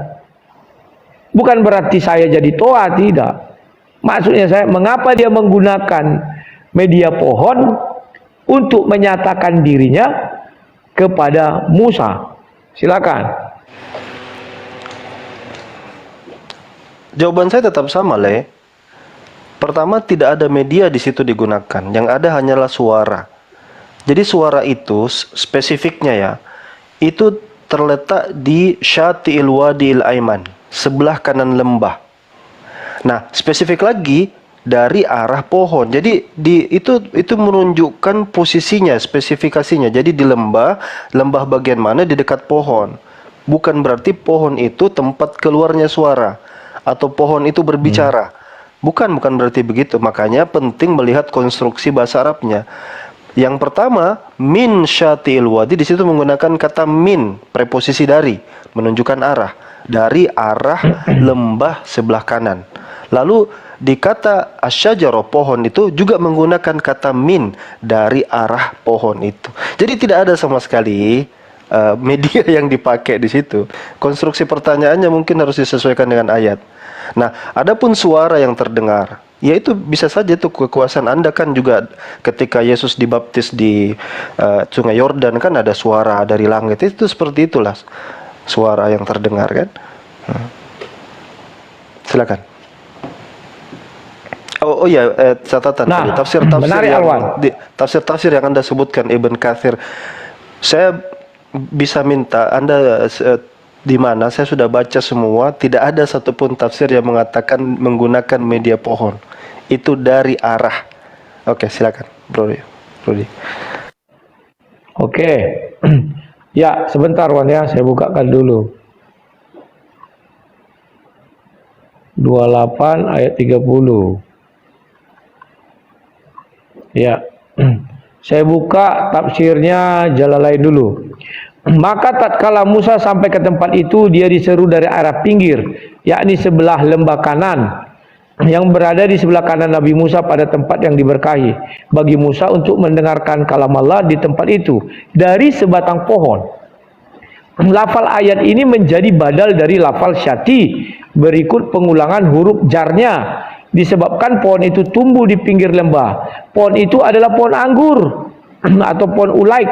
Bukan berarti saya jadi toa, tidak. Maksudnya saya, mengapa dia menggunakan media pohon untuk menyatakan dirinya kepada Musa? Silakan. Jawaban saya tetap sama, Le. Pertama, tidak ada media di situ digunakan. Yang ada hanyalah suara. Jadi suara itu spesifiknya ya, itu terletak di Syati'il Wadi'il Aiman, sebelah kanan lembah. Nah, spesifik lagi dari arah pohon. Jadi itu menunjukkan posisinya, spesifikasinya. Jadi di lembah bagian mana di dekat pohon. Bukan berarti pohon itu tempat keluarnya suara atau pohon itu berbicara. Bukan berarti begitu. Makanya penting melihat konstruksi bahasa Arabnya. Yang pertama, min syati'il wadi, di situ menggunakan kata min, preposisi dari, menunjukkan arah, dari arah lembah sebelah kanan. Lalu di kata asyajarah, pohon itu juga menggunakan kata min, dari arah pohon itu. Jadi tidak ada sama sekali media yang dipakai di situ. Konstruksi pertanyaannya mungkin harus disesuaikan dengan ayat. Nah, adapun suara yang terdengar, yaitu bisa saja itu kekuasaan Anda kan juga ketika Yesus dibaptis di Sungai Yordan kan ada suara dari langit, itu seperti itulah suara yang terdengar kan. Silakan. Oh ya, catatan Nah, tafsir yang Anda sebutkan Ibn Katsir, saya bisa minta Anda di mana saya sudah baca semua, tidak ada satupun tafsir yang mengatakan menggunakan media pohon. Itu dari arah. Oke, silakan, Rudy. Oke. Ya, sebentar Wan ya, saya bukakan dulu. 28 ayat 30. Ya. Saya buka tafsirnya Jalalain dulu. Maka tatkala Musa sampai ke tempat itu, dia diseru dari arah pinggir, yakni sebelah lembah kanan, yang berada di sebelah kanan Nabi Musa pada tempat yang diberkahi, bagi Musa untuk mendengarkan kalam Allah di tempat itu, dari sebatang pohon. Lafal ayat ini menjadi badal dari lafal syati, berikut pengulangan huruf jarnya, disebabkan pohon itu tumbuh di pinggir lembah. Pohon itu adalah pohon anggur, atau pohon ulaik,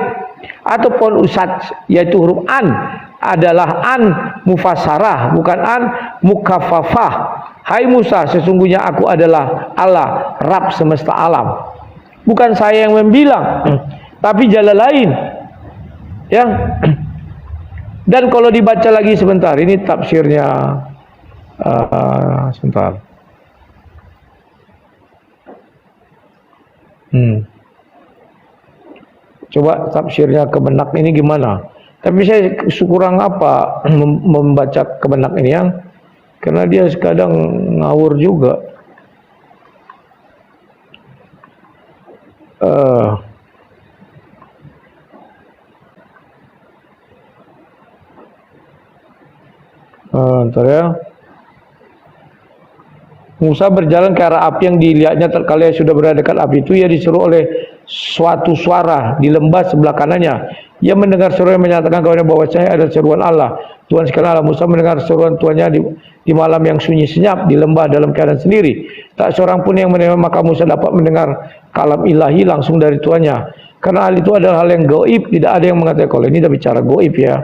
atau pohon usat, yaitu huruf an adalah an mufassarah, bukan an mukaffafah. Hai Musa, sesungguhnya aku adalah Allah, Rabb semesta alam. Bukan saya yang membilang, tapi Jalalain. Ya. Dan kalau dibaca lagi sebentar, ini tafsirnya sebentar. Coba tafsirnya Kemenak ini gimana? Tapi saya kurang apa membaca Kemenak ini yang, karena dia kadang ngawur juga. Ntar ya. Musa berjalan ke arah api yang dilihatnya tatkala sudah berada dekat api itu, ia disuruh oleh suatu suara di lembah sebelah kanannya. Ia mendengar suara yang menyatakan kepada bahwasanya ada seruan Allah, Tuhan sekalian Allah. Musa mendengar seruan Tuhannya di malam yang sunyi senyap di lembah dalam keadaan sendiri. Tak seorang pun yang mendengar, maka Musa dapat mendengar kalam ilahi langsung dari Tuhannya. Karena hal itu adalah hal yang gaib, tidak ada yang mengatakan. Kalau ini dah bicara gaib ya.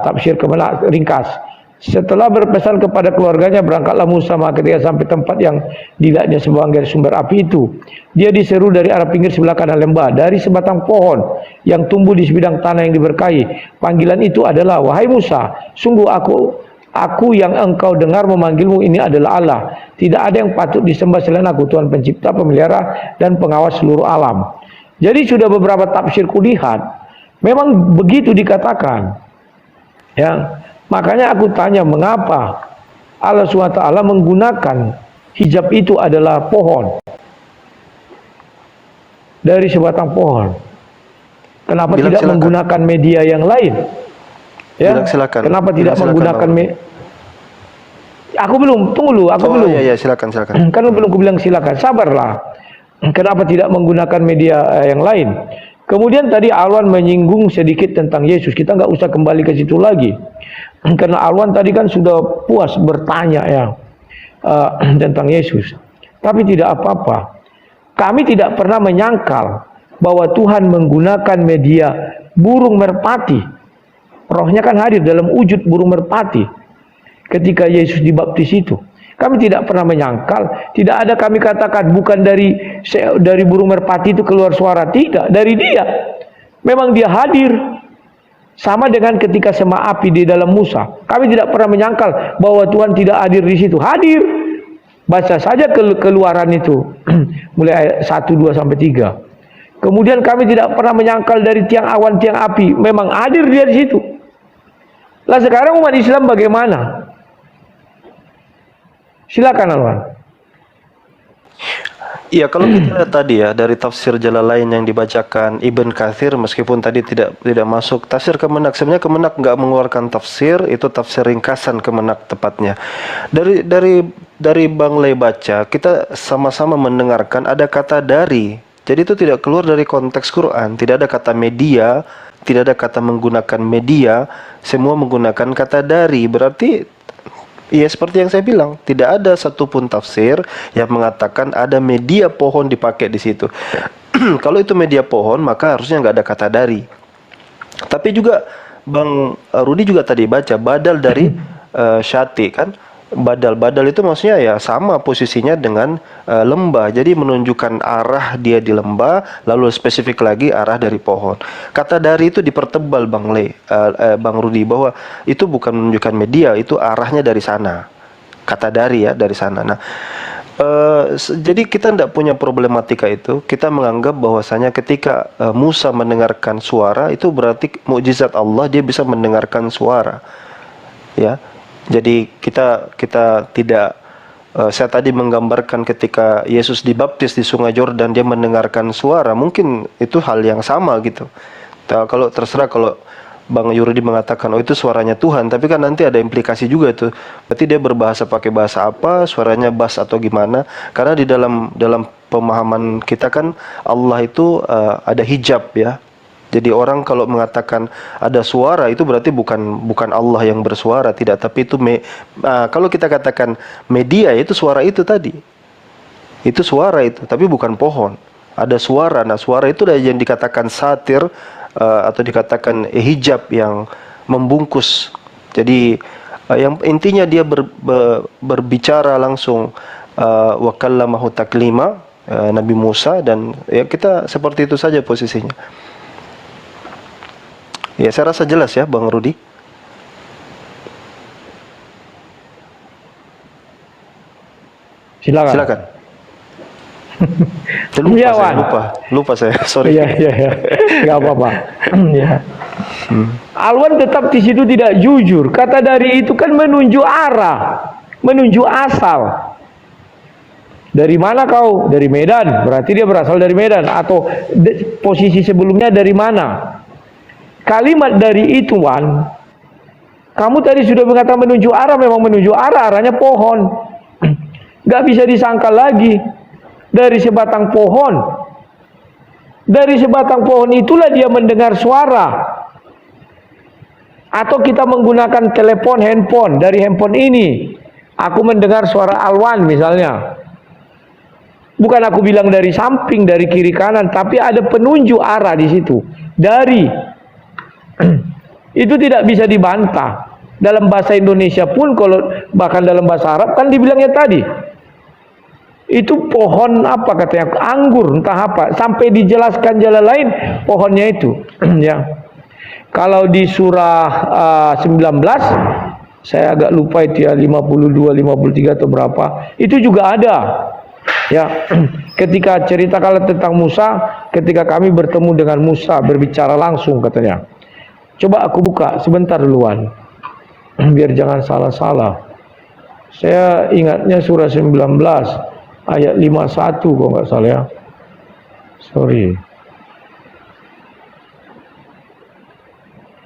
Tafsir Kemenak ringkas. Setelah berpesan kepada keluarganya, berangkatlah Musa. Maka ketika sampai tempat yang dilihatnya sebagai sumber api itu, dia diseru dari arah pinggir sebelah kanan lembah, dari sebatang pohon yang tumbuh di sebidang tanah yang diberkahi. Panggilan itu adalah, wahai Musa, sungguh aku yang engkau dengar memanggilmu ini adalah Allah. Tidak ada yang patut disembah selain aku, Tuhan pencipta, pemelihara, dan pengawas seluruh alam. Jadi sudah beberapa tafsir kulihat, memang begitu dikatakan. Ya. Makanya aku tanya, mengapa Allah SWT menggunakan hijab itu adalah pohon? dari sebatang pohon. Kenapa Bilang tidak silakan. menggunakan media yang lain? Ya, Bilang silakan. kenapa Bilang tidak silakan, menggunakan Bang. Aku belum, tunggu dulu, aku Oh belum. iya, silakan, silakan. Kan belum aku bilang silakan, sabarlah. Kenapa tidak menggunakan media yang lain? Kemudian tadi Alwan menyinggung sedikit tentang Yesus. Kita nggak usah kembali ke situ lagi. Karena Alwan tadi kan sudah puas bertanya ya tentang Yesus. Tapi tidak apa-apa. Kami tidak pernah menyangkal bahwa Tuhan menggunakan media burung merpati. Rohnya kan hadir dalam wujud burung merpati ketika Yesus dibaptis itu. Kami tidak pernah menyangkal, tidak ada kami katakan bukan dari burung merpati itu keluar suara, tidak, dari dia. Memang dia hadir. Sama dengan ketika sema api di dalam Musa. Kami tidak pernah menyangkal bahwa Tuhan tidak hadir di situ. Hadir. Baca saja keluaran itu mulai ayat 1, 2 sampai 3. Kemudian kami tidak pernah menyangkal dari tiang awan, tiang api. Memang hadir dia di situ. Lah sekarang umat Islam bagaimana? Silakan Alwan. Iya, kalau kita lihat tadi ya dari tafsir Jalalain yang dibacakan Ibn Katsir, meskipun tadi tidak masuk tafsir Kemenak, sebenarnya Kemenak nggak mengeluarkan tafsir, itu tafsir ringkasan Kemenak tepatnya. Dari Bang Lei baca, kita sama-sama mendengarkan ada kata dari. Jadi itu tidak keluar dari konteks Quran, tidak ada kata media, tidak ada kata menggunakan media, semua menggunakan kata dari. Berarti iya, seperti yang saya bilang, tidak ada satupun tafsir yang mengatakan ada media pohon dipakai di situ. Kalau itu media pohon, maka harusnya nggak ada kata dari. Tapi juga Bang Rudi juga tadi baca badal dari syati kan. Badal itu maksudnya ya sama posisinya dengan lembah. Jadi menunjukkan arah dia di lembah, lalu spesifik lagi arah dari pohon. Kata dari itu dipertebal Bang Rudi, bahwa itu bukan menunjukkan media, itu arahnya dari sana. Kata dari ya dari sana. Nah, jadi kita tidak punya problematika itu. Kita menganggap bahwasanya ketika Musa mendengarkan suara, itu berarti mukjizat Allah, dia bisa mendengarkan suara. Ya. Jadi kita tidak saya tadi menggambarkan ketika Yesus dibaptis di Sungai Yordan, dia mendengarkan suara, mungkin itu hal yang sama gitu. Kalau terserah kalau Bang Yuridi mengatakan oh itu suaranya Tuhan, tapi kan nanti ada implikasi juga tuh. Berarti dia berbahasa pakai bahasa apa, suaranya bass atau gimana? Karena di dalam pemahaman kita kan Allah itu ada hijab ya. Jadi orang kalau mengatakan ada suara itu berarti bukan Allah yang bersuara, tidak, tapi itu kalau kita katakan media itu suara itu tadi. Itu suara itu, tapi bukan pohon. Ada suara. Nah, suara itu yang dikatakan satir atau dikatakan hijab yang membungkus. Jadi yang intinya dia berbicara langsung wa kallamahu taklima, Nabi Musa, dan ya kita seperti itu saja posisinya. Ya, saya rasa jelas ya, Bang Rudi. Silakan. Lupa saya, sorry. Iya, nggak apa-apa. Ya. Alwan tetap di situ tidak jujur. Kata dari itu kan menunjuk arah, menunjuk asal. Dari mana kau? Dari Medan. Berarti dia berasal dari Medan. Atau posisi sebelumnya dari mana? Kalimat dari itu, Wan, kamu tadi sudah mengatakan menuju arah, memang menuju arah, arahnya pohon. Gak bisa disangkal lagi. Dari sebatang pohon. Dari sebatang pohon itulah dia mendengar suara. Atau kita menggunakan telepon, handphone. Dari handphone ini, aku mendengar suara Alwan misalnya. Bukan aku bilang dari samping, dari kiri kanan, tapi ada penunjuk arah di situ. Dari itu tidak bisa dibantah. Dalam bahasa Indonesia pun, kalau bahkan dalam bahasa Arab kan dibilangnya tadi itu pohon apa katanya, anggur entah apa, sampai dijelaskan jalan lain pohonnya itu. Ya, kalau di surah 19 saya agak lupa itu ya, 52, 53 atau berapa, itu juga ada ya. Ketika cerita kalau tentang Musa, ketika kami bertemu dengan Musa berbicara langsung katanya. Coba aku buka sebentar duluan, biar jangan salah-salah. Saya ingatnya surah 19 ayat 51 kalau nggak salah ya. Sorry.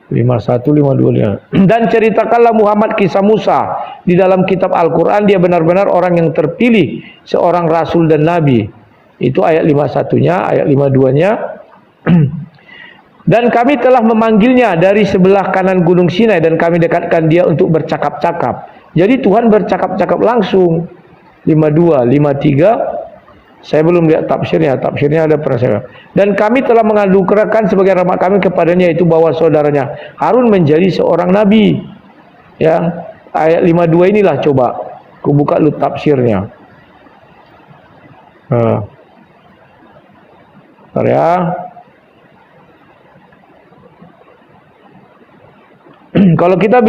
51, 52. Dan ceritakanlah Muhammad kisah Musa di dalam kitab Al-Quran, dia benar-benar orang yang terpilih, seorang rasul dan nabi. Itu ayat 51-nya, ayat 52-nya. Dan kami telah memanggilnya dari sebelah kanan gunung Sinai dan kami dekatkan dia untuk bercakap-cakap. Jadi Tuhan bercakap-cakap langsung. 52, 53. Saya belum lihat tafsirnya ada pernah saya. Dan kami telah menganugerahkan sebagai rahmat kami kepadanya, itu bahwa saudaranya Harun menjadi seorang nabi. Ya, ayat 52 inilah, coba ku buka lu tafsirnya. Bentar ya. Kalau kita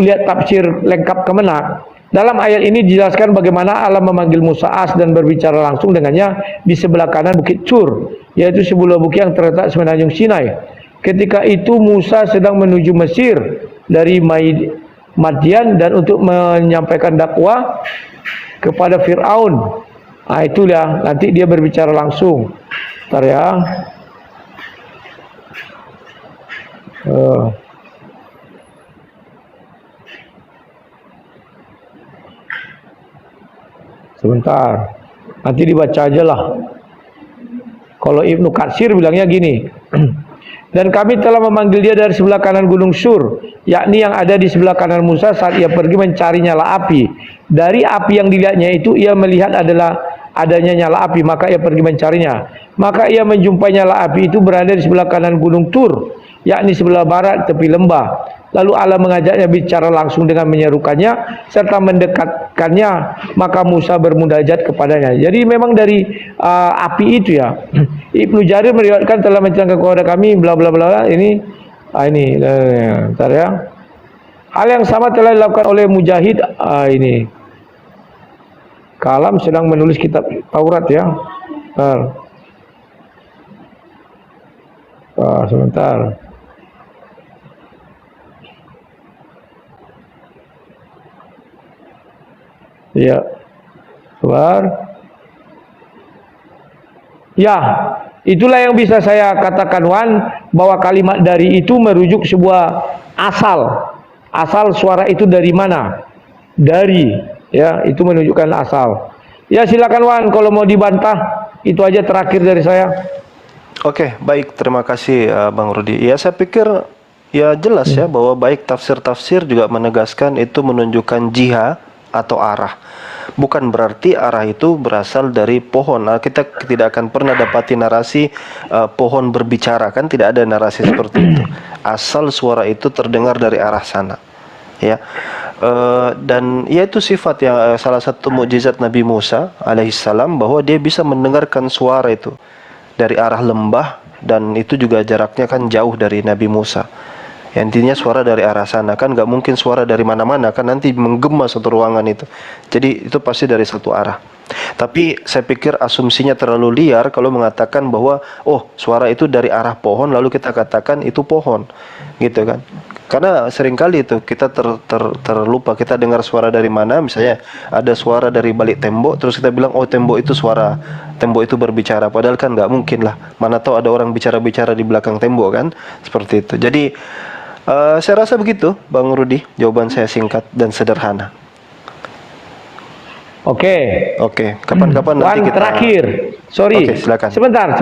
lihat tafsir lengkap Kemenak, dalam ayat ini dijelaskan bagaimana Allah memanggil Musa as dan berbicara langsung dengannya di sebelah kanan Bukit Cur, yaitu sebuah bukit yang terletak semenanjung Sinai. Ketika itu Musa sedang menuju Mesir dari Madian dan untuk menyampaikan dakwah kepada Fir'aun. Nah, itulah nanti dia berbicara langsung. Bentar ya. Sebentar, nanti dibaca aja lah. Kalau Ibnu Katsir bilangnya gini. Dan kami telah memanggil dia dari sebelah kanan gunung Sur, yakni yang ada di sebelah kanan Musa saat ia pergi mencari nyala api. Dari api yang dilihatnya itu ia melihat adalah adanya nyala api, maka ia pergi mencarinya. Maka ia menjumpai nyala api itu berada di sebelah kanan gunung Tur, yakni sebelah barat tepi lembah. Lalu Allah mengajaknya bicara langsung dengan menyerukannya serta mendekatkannya, maka Musa bermunajat kepadanya. Jadi memang dari api itu ya. Ibnu Jarir meriwayatkan telah menceritakan kepada kami bla bla bla. Ini bentar ya. Hal yang sama telah dilakukan oleh Mujahid. Ini Kalam sedang menulis kitab Taurat ya. Sebentar. Ya, sabar. Ya, itulah yang bisa saya katakan Wan, bahwa kalimat dari itu merujuk sebuah asal. Asal suara itu dari mana? Dari, ya, itu menunjukkan asal. Ya, silakan Wan kalau mau dibantah. Itu aja terakhir dari saya. Oke, baik, terima kasih Bang Rudi. Ya, saya pikir ya jelas ya bahwa baik tafsir-tafsir juga menegaskan itu menunjukkan jiha atau arah. Bukan berarti arah itu berasal dari pohon. Kita tidak akan pernah dapati narasi pohon berbicara, kan tidak ada narasi seperti itu. Asal suara itu terdengar dari arah sana. Ya, dan yaitu sifat yang salah satu mukjizat Nabi Musa alaihissalam, bahwa dia bisa mendengarkan suara itu dari arah lembah, dan itu juga jaraknya kan jauh dari Nabi Musa. Ya, intinya suara dari arah sana, kan nggak mungkin suara dari mana-mana, kan nanti menggema satu ruangan itu. Jadi itu pasti dari satu arah. Tapi saya pikir asumsinya terlalu liar kalau mengatakan bahwa oh suara itu dari arah pohon lalu kita katakan itu pohon, gitu kan? Karena seringkali itu kita terlupa, kita dengar suara dari mana, misalnya ada suara dari balik tembok, terus kita bilang oh tembok itu suara, tembok itu berbicara, padahal kan nggak mungkin lah, mana tahu ada orang bicara-bicara di belakang tembok kan, seperti itu. Jadi saya rasa begitu Bang Rudi, jawaban saya singkat dan sederhana. Oke, kapan-kapan nanti kita terakhir. Sorry. Oke, silakan. Sebentar.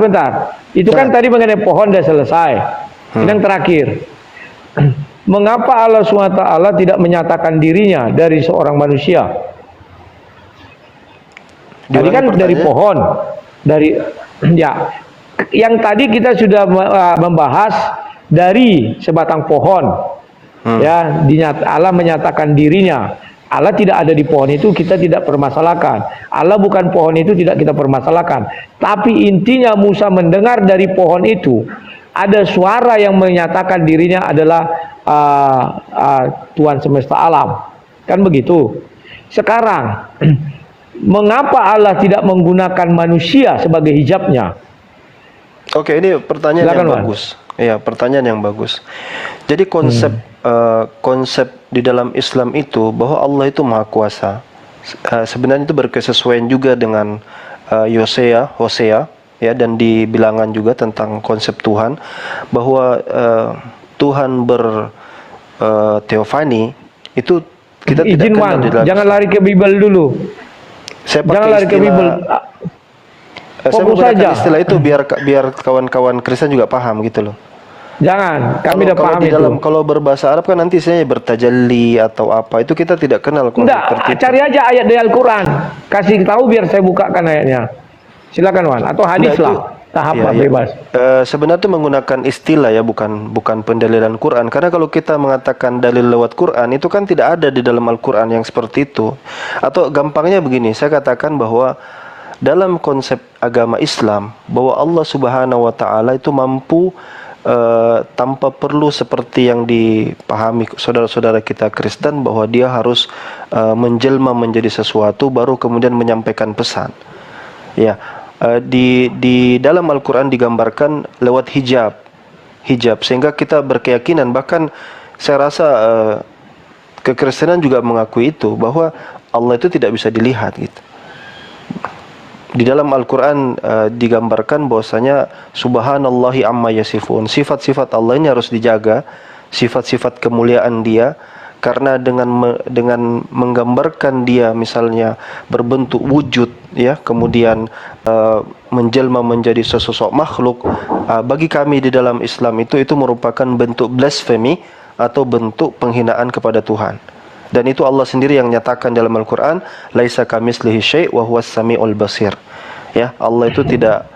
Itu kan tadi mengenai pohon udah selesai. Ini yang terakhir. Mengapa Allah SWT tidak menyatakan dirinya dari seorang manusia? Tadi kan dari pohon, dari ya. Yang tadi kita sudah membahas dari sebatang pohon. Ya, Allah menyatakan dirinya. Allah tidak ada di pohon itu, kita tidak permasalahkan. Allah bukan pohon itu, tidak kita permasalahkan. Tapi intinya Musa mendengar dari pohon itu ada suara yang menyatakan dirinya adalah Tuhan semesta alam. Kan begitu. Sekarang mengapa Allah tidak menggunakan manusia sebagai hijabnya? Oke, ini pertanyaan Silakan, yang bagus. Iya, pertanyaan yang bagus. Jadi konsep di dalam Islam itu bahwa Allah itu Maha Kuasa. Sebenarnya itu berkesesuaian juga dengan Hosea ya, dan di bilangan juga tentang konsep Tuhan, bahwa Tuhan teofani itu kita tidak Izin kenal Wan, di dalam jangan Islam. lari ke Bible dulu. Saya Jangan pakai lari ke istilah, Bible. saya Fokus menggunakan saja. istilah itu biar kawan-kawan Kristen juga paham gitu loh. Jangan, kami Kalau udah kalau paham di itu. dalam, kalau berbahasa Arab kan nanti saya bertajalli atau apa, itu kita tidak kenal konsep Enggak, seperti itu. cari aja ayat dari Al-Quran. Kasih tahu biar saya bukakan ayatnya. Silakan Wan, atau hadis Nah, itu, lah. Tahap ya, lah, ya. bebas. Sebenarnya menggunakan istilah ya, bukan pendalilan Quran. Karena kalau kita mengatakan dalil lewat Quran, itu kan tidak ada di dalam Al-Quran yang seperti itu. Atau gampangnya begini, saya katakan bahwa dalam konsep agama Islam, bahwa Allah Subhanahu wa Ta'ala itu mampu tanpa perlu seperti yang dipahami saudara-saudara kita Kristen, bahwa dia harus menjelma menjadi sesuatu baru kemudian menyampaikan pesan. Ya, di dalam Al-Quran digambarkan lewat hijab, sehingga kita berkeyakinan, bahkan saya rasa kekristenan juga mengakui itu, bahwa Allah itu tidak bisa dilihat gitu. Di dalam Al-Quran digambarkan bahwasanya subhanallahi amma yasifun, sifat-sifat Allah ini harus dijaga, sifat-sifat kemuliaan dia, karena dengan menggambarkan dia misalnya berbentuk wujud, ya, kemudian menjelma menjadi sesosok makhluk, bagi kami di dalam Islam itu merupakan bentuk blasfemi atau bentuk penghinaan kepada Tuhan. Dan itu Allah sendiri yang nyatakan dalam Al-Quran, laisa kamislihi syai' wa huwas sami'ul basir. Ya, Allah itu tidak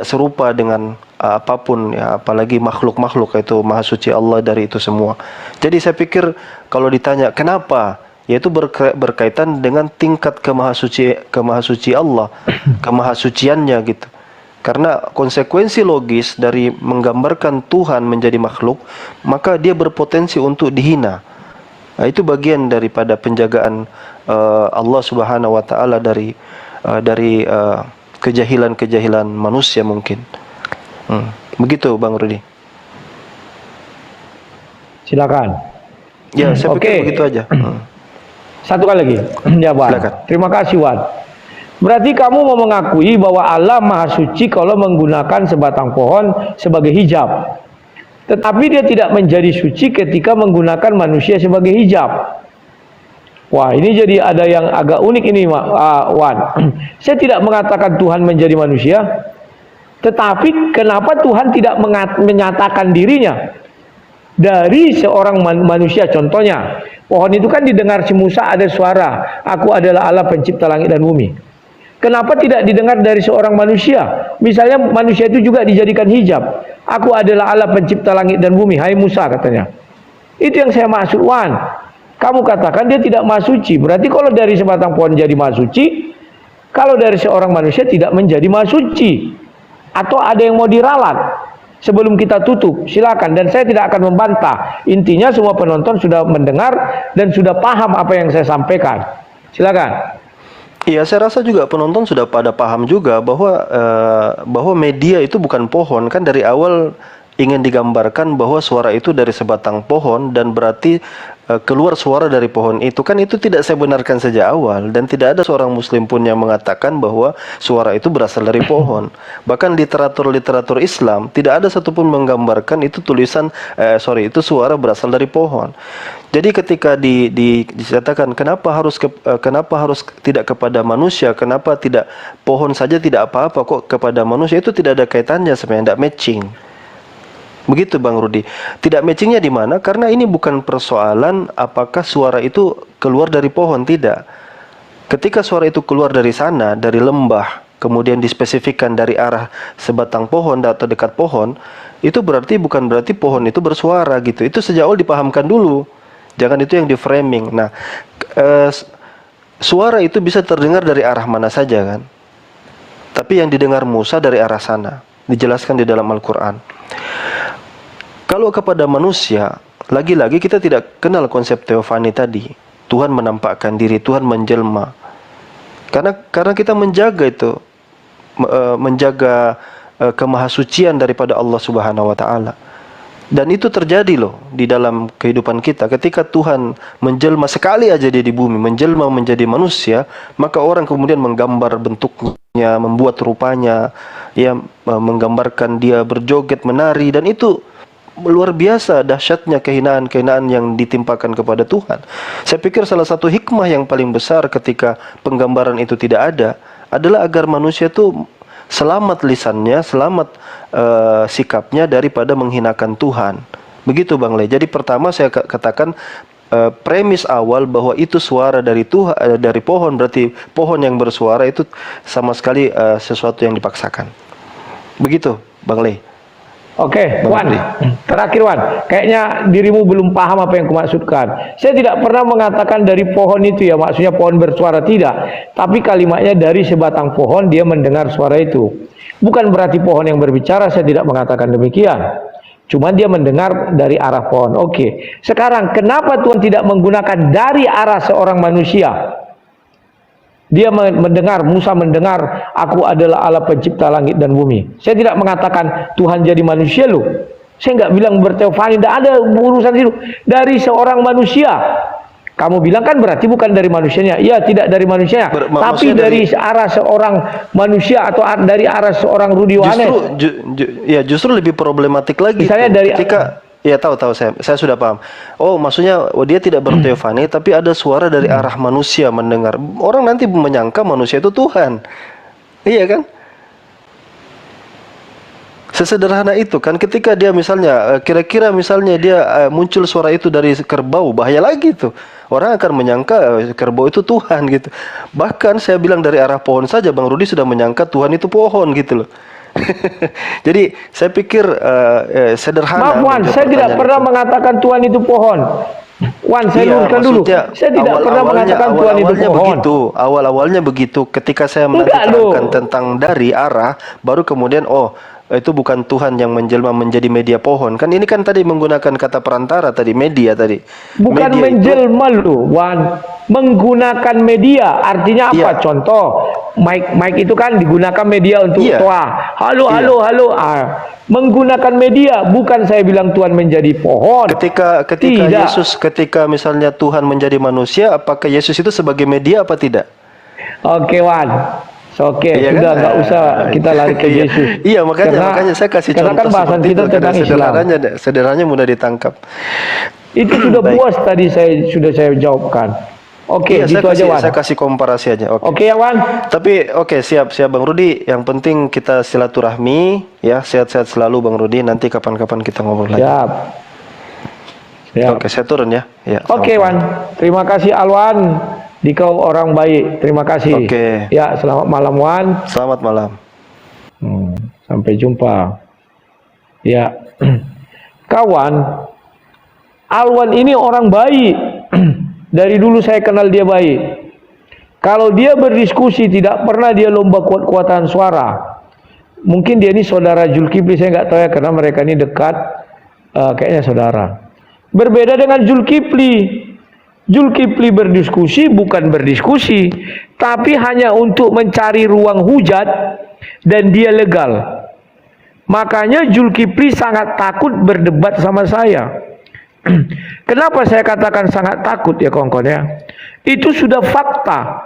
serupa dengan apapun, ya, apalagi makhluk-makhluk, itu maha suci Allah dari itu semua. Jadi saya pikir kalau ditanya kenapa, yaitu berkaitan dengan tingkat kemahasuci Allah, kemahasuciannya gitu. Karena konsekuensi logis dari menggambarkan Tuhan menjadi makhluk, maka dia berpotensi untuk dihina. Nah, itu bagian daripada penjagaan Allah Subhanahu wa Ta'ala dari kejahilan manusia mungkin. Begitu Bang Rudi. Silakan. Ya, saya pikir begitu aja. Satu kali lagi. Ya, Wan. Silakan. Terima kasih, Wan. Berarti kamu mau mengakui bahwa Allah Maha Suci kalau menggunakan sebatang pohon sebagai hijab. Tetapi dia tidak menjadi suci ketika menggunakan manusia sebagai hijab. Wah, ini jadi ada yang agak unik ini, Wan. Saya tidak mengatakan Tuhan menjadi manusia, tetapi kenapa Tuhan tidak menyatakan dirinya dari seorang manusia? Contohnya, pohon itu kan didengar si Musa ada suara, aku adalah Allah pencipta langit dan bumi. Kenapa tidak didengar dari seorang manusia? Misalnya manusia itu juga dijadikan hijab. Aku adalah Allah pencipta langit dan bumi, hai Musa, katanya. Itu yang saya maksud, Wan. Kamu katakan dia tidak maha suci. Berarti kalau dari sebatang pohon jadi maha suci, kalau dari seorang manusia tidak menjadi maha suci. Atau ada yang mau diralat? Sebelum kita tutup, silakan. Dan saya tidak akan membantah. Intinya semua penonton sudah mendengar dan sudah paham apa yang saya sampaikan. Silakan. Iya, saya rasa juga penonton sudah pada paham juga bahwa media itu bukan pohon. Kan dari awal ingin digambarkan bahwa suara itu dari sebatang pohon, dan berarti keluar suara dari pohon itu. Kan itu tidak saya benarkan sejak awal, dan tidak ada seorang muslim pun yang mengatakan bahwa suara itu berasal dari pohon. Bahkan literatur Islam tidak ada satupun menggambarkan itu itu suara berasal dari pohon. Jadi ketika dikatakan kenapa harus tidak kepada manusia, kenapa tidak pohon saja tidak apa-apa kok kepada manusia, itu tidak ada kaitannya sebenarnya, tidak matching. Begitu Bang Rudi. Tidak matchingnya di mana? Karena ini bukan persoalan apakah suara itu keluar dari pohon, tidak. Ketika suara itu keluar dari sana, dari lembah, kemudian dispesifikkan dari arah sebatang pohon atau dekat pohon, itu bukan berarti pohon itu bersuara gitu. Itu sejak awal dipahamkan dulu. Jangan itu yang di framing. Nah, suara itu bisa terdengar dari arah mana saja kan. Tapi yang didengar Musa dari arah sana. Dijelaskan di dalam Al-Quran. Kalau kepada manusia, lagi-lagi kita tidak kenal konsep teofani tadi. Tuhan menampakkan diri, Tuhan menjelma. Karena kita menjaga itu, menjaga kemahasucian daripada Allah Subhanahu wa Ta'ala. Dan itu terjadi loh di dalam kehidupan kita. Ketika Tuhan menjelma sekali aja dia di bumi, menjelma menjadi manusia, maka orang kemudian menggambar bentuknya, membuat rupanya, ya, menggambarkan dia berjoget, menari, dan itu luar biasa dahsyatnya kehinaan-kehinaan yang ditimpakan kepada Tuhan. Saya pikir salah satu hikmah yang paling besar ketika penggambaran itu tidak ada adalah agar manusia itu selamat lisannya, selamat sikapnya daripada menghinakan Tuhan. Begitu Bang Le. Jadi pertama saya katakan premis awal bahwa itu suara dari Tuhan, dari pohon, berarti pohon yang bersuara itu sama sekali sesuatu yang dipaksakan. Begitu Bang Le. Oke, Wan, terakhir Wan, kayaknya dirimu belum paham apa yang kumaksudkan. Saya tidak pernah mengatakan dari pohon itu ya, maksudnya pohon bersuara, tidak. Tapi kalimatnya dari sebatang pohon dia mendengar suara itu. Bukan berarti pohon yang berbicara, saya tidak mengatakan demikian. Cuma dia mendengar dari arah pohon. Oke, sekarang kenapa Tuhan tidak menggunakan dari arah seorang manusia? Dia mendengar, Musa mendengar, aku adalah Allah pencipta langit dan bumi. Saya tidak mengatakan Tuhan jadi manusia loh. Saya nggak bilang berteofani, tidak ada urusan itu. Dari seorang manusia. Kamu bilang kan berarti bukan dari manusianya. Iya, tidak dari manusianya. Tapi dari arah seorang manusia atau dari arah seorang Rudi Yohanes. Justru lebih problematik lagi. Misalnya dari ketika ya tahu saya sudah paham. Oh, maksudnya dia tidak berteofani tapi ada suara dari arah manusia mendengar. Orang nanti menyangka manusia itu Tuhan. Iya kan? Sesederhana itu kan, ketika dia misalnya kira-kira misalnya dia muncul suara itu dari kerbau, bahaya lagi tuh. Orang akan menyangka kerbau itu Tuhan gitu. Bahkan saya bilang dari arah pohon saja Bang Rudi sudah menyangka Tuhan itu pohon gitu loh. Jadi saya pikir sederhana. Maaf Wan, saya tidak pernah mengatakan Tuhan itu pohon. Wan, saya luruskan dulu. Saya tidak pernah mengatakan Tuhan itu pohon. Begitu, awal-awalnya begitu. Ketika saya menerangkan tentang dari arah, baru kemudian itu bukan Tuhan yang menjelma menjadi media pohon. Kan ini kan tadi menggunakan kata perantara tadi, media tadi. Bukan media menjelma loh, Wan. Menggunakan media, artinya apa? Iya. Contoh, mic itu kan digunakan media untuk toa. Halo. Menggunakan media, bukan saya bilang Tuhan menjadi pohon. Ketika Yesus, ketika misalnya Tuhan menjadi manusia, apakah Yesus itu sebagai media apa tidak? Oke, Wan. Oke, sudah nggak usah kita lari ke Yesus. Iya, makanya saya kasih contoh kan bahasan kita tentang Islam. Sederhananya mudah ditangkap. Itu sudah puas tadi sudah saya jawabkan. Oke, gitu aja Wan. Saya kasih komparasi aja. Oke ya Wan. Tapi siap Bang Rudi. Yang penting kita silaturahmi ya, sehat-sehat selalu Bang Rudi. Nanti kapan-kapan kita ngobrol lagi. Siap. Oke, saya turun ya. Oke Wan. Terima kasih Alwan. Dikau orang baik, terima kasih. Oke. Ya, selamat malam Wan. Selamat malam. Sampai jumpa. Ya, kawan, Alwan ini orang baik. Dari dulu saya kenal dia baik. Kalau dia berdiskusi tidak pernah dia lomba kuat-kuatan suara. Mungkin dia ini saudara Zulkifli, saya nggak tahu ya karena mereka ini dekat. Kayaknya saudara. Berbeda dengan Zulkifli. Zulkifli berdiskusi bukan berdiskusi, tapi hanya untuk mencari ruang hujat dan dia legal. Makanya Zulkifli sangat takut berdebat sama saya. Kenapa saya katakan sangat takut ya kawan-kawan ya? Itu sudah fakta.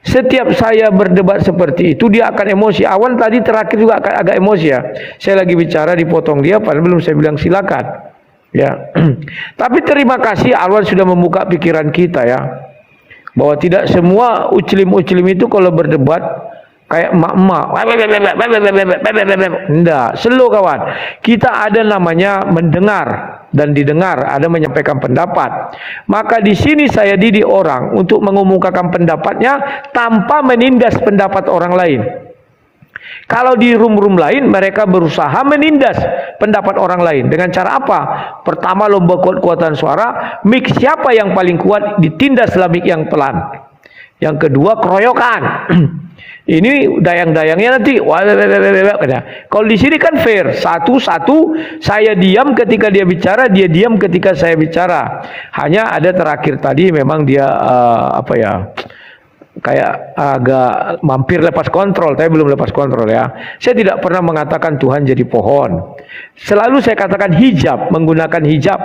Setiap saya berdebat seperti itu dia akan emosi. Awan tadi terakhir juga agak emosi ya. Saya lagi bicara dipotong dia padahal belum saya bilang silakan. Ya, tapi terima kasih Alwan sudah membuka pikiran kita ya, bahwa tidak semua uclim-uclim itu kalau berdebat kayak emak-emak. Enggak, slow kawan. Kita ada namanya mendengar dan didengar, ada menyampaikan pendapat. Maka di sini saya didik orang untuk mengumumkakan pendapatnya tanpa menindas pendapat orang lain. Kalau di room-room lain mereka berusaha menindas pendapat orang lain dengan cara apa? Pertama lomba kuat-kuatan suara, mic siapa yang paling kuat ditindas dalam mic yang pelan. Yang kedua keroyokan. Ini dayang-dayangnya nanti. Kalau di sini kan fair, satu-satu saya diam ketika dia bicara, dia diam ketika saya bicara. Hanya ada terakhir tadi memang dia kayak agak mampir lepas kontrol, tapi belum lepas kontrol ya. Saya tidak pernah mengatakan Tuhan jadi pohon. Selalu saya katakan hijab, menggunakan hijab.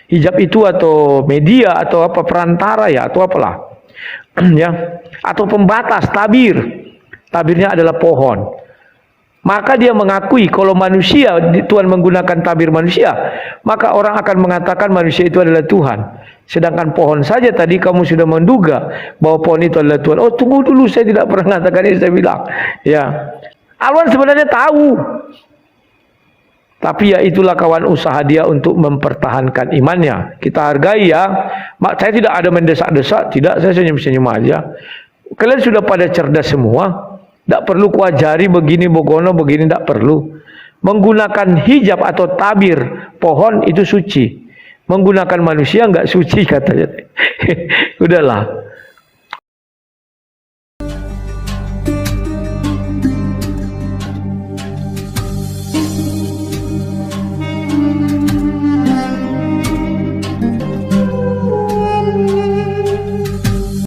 Hijab itu atau media atau apa perantara ya atau apalah. Ya, atau pembatas, tabir. Tabirnya adalah pohon. Maka dia mengakui kalau manusia, Tuhan menggunakan tabir manusia, maka orang akan mengatakan manusia itu adalah Tuhan. Sedangkan pohon saja tadi kamu sudah menduga bahwa pohon itu adalah Tuhan. Oh tunggu dulu, saya tidak pernah mengatakan ini, saya bilang. Ya, Alwan sebenarnya tahu. Tapi ya itulah kawan usaha dia untuk mempertahankan imannya. Kita hargai ya. Saya tidak ada mendesak-desak, tidak, saya senyum-senyum aja. Kalian sudah pada cerdas semua. Tidak perlu kuajari begini bogono begini, tidak perlu. Menggunakan hijab atau tabir pohon itu suci. Menggunakan manusia enggak suci katanya. Udahlah.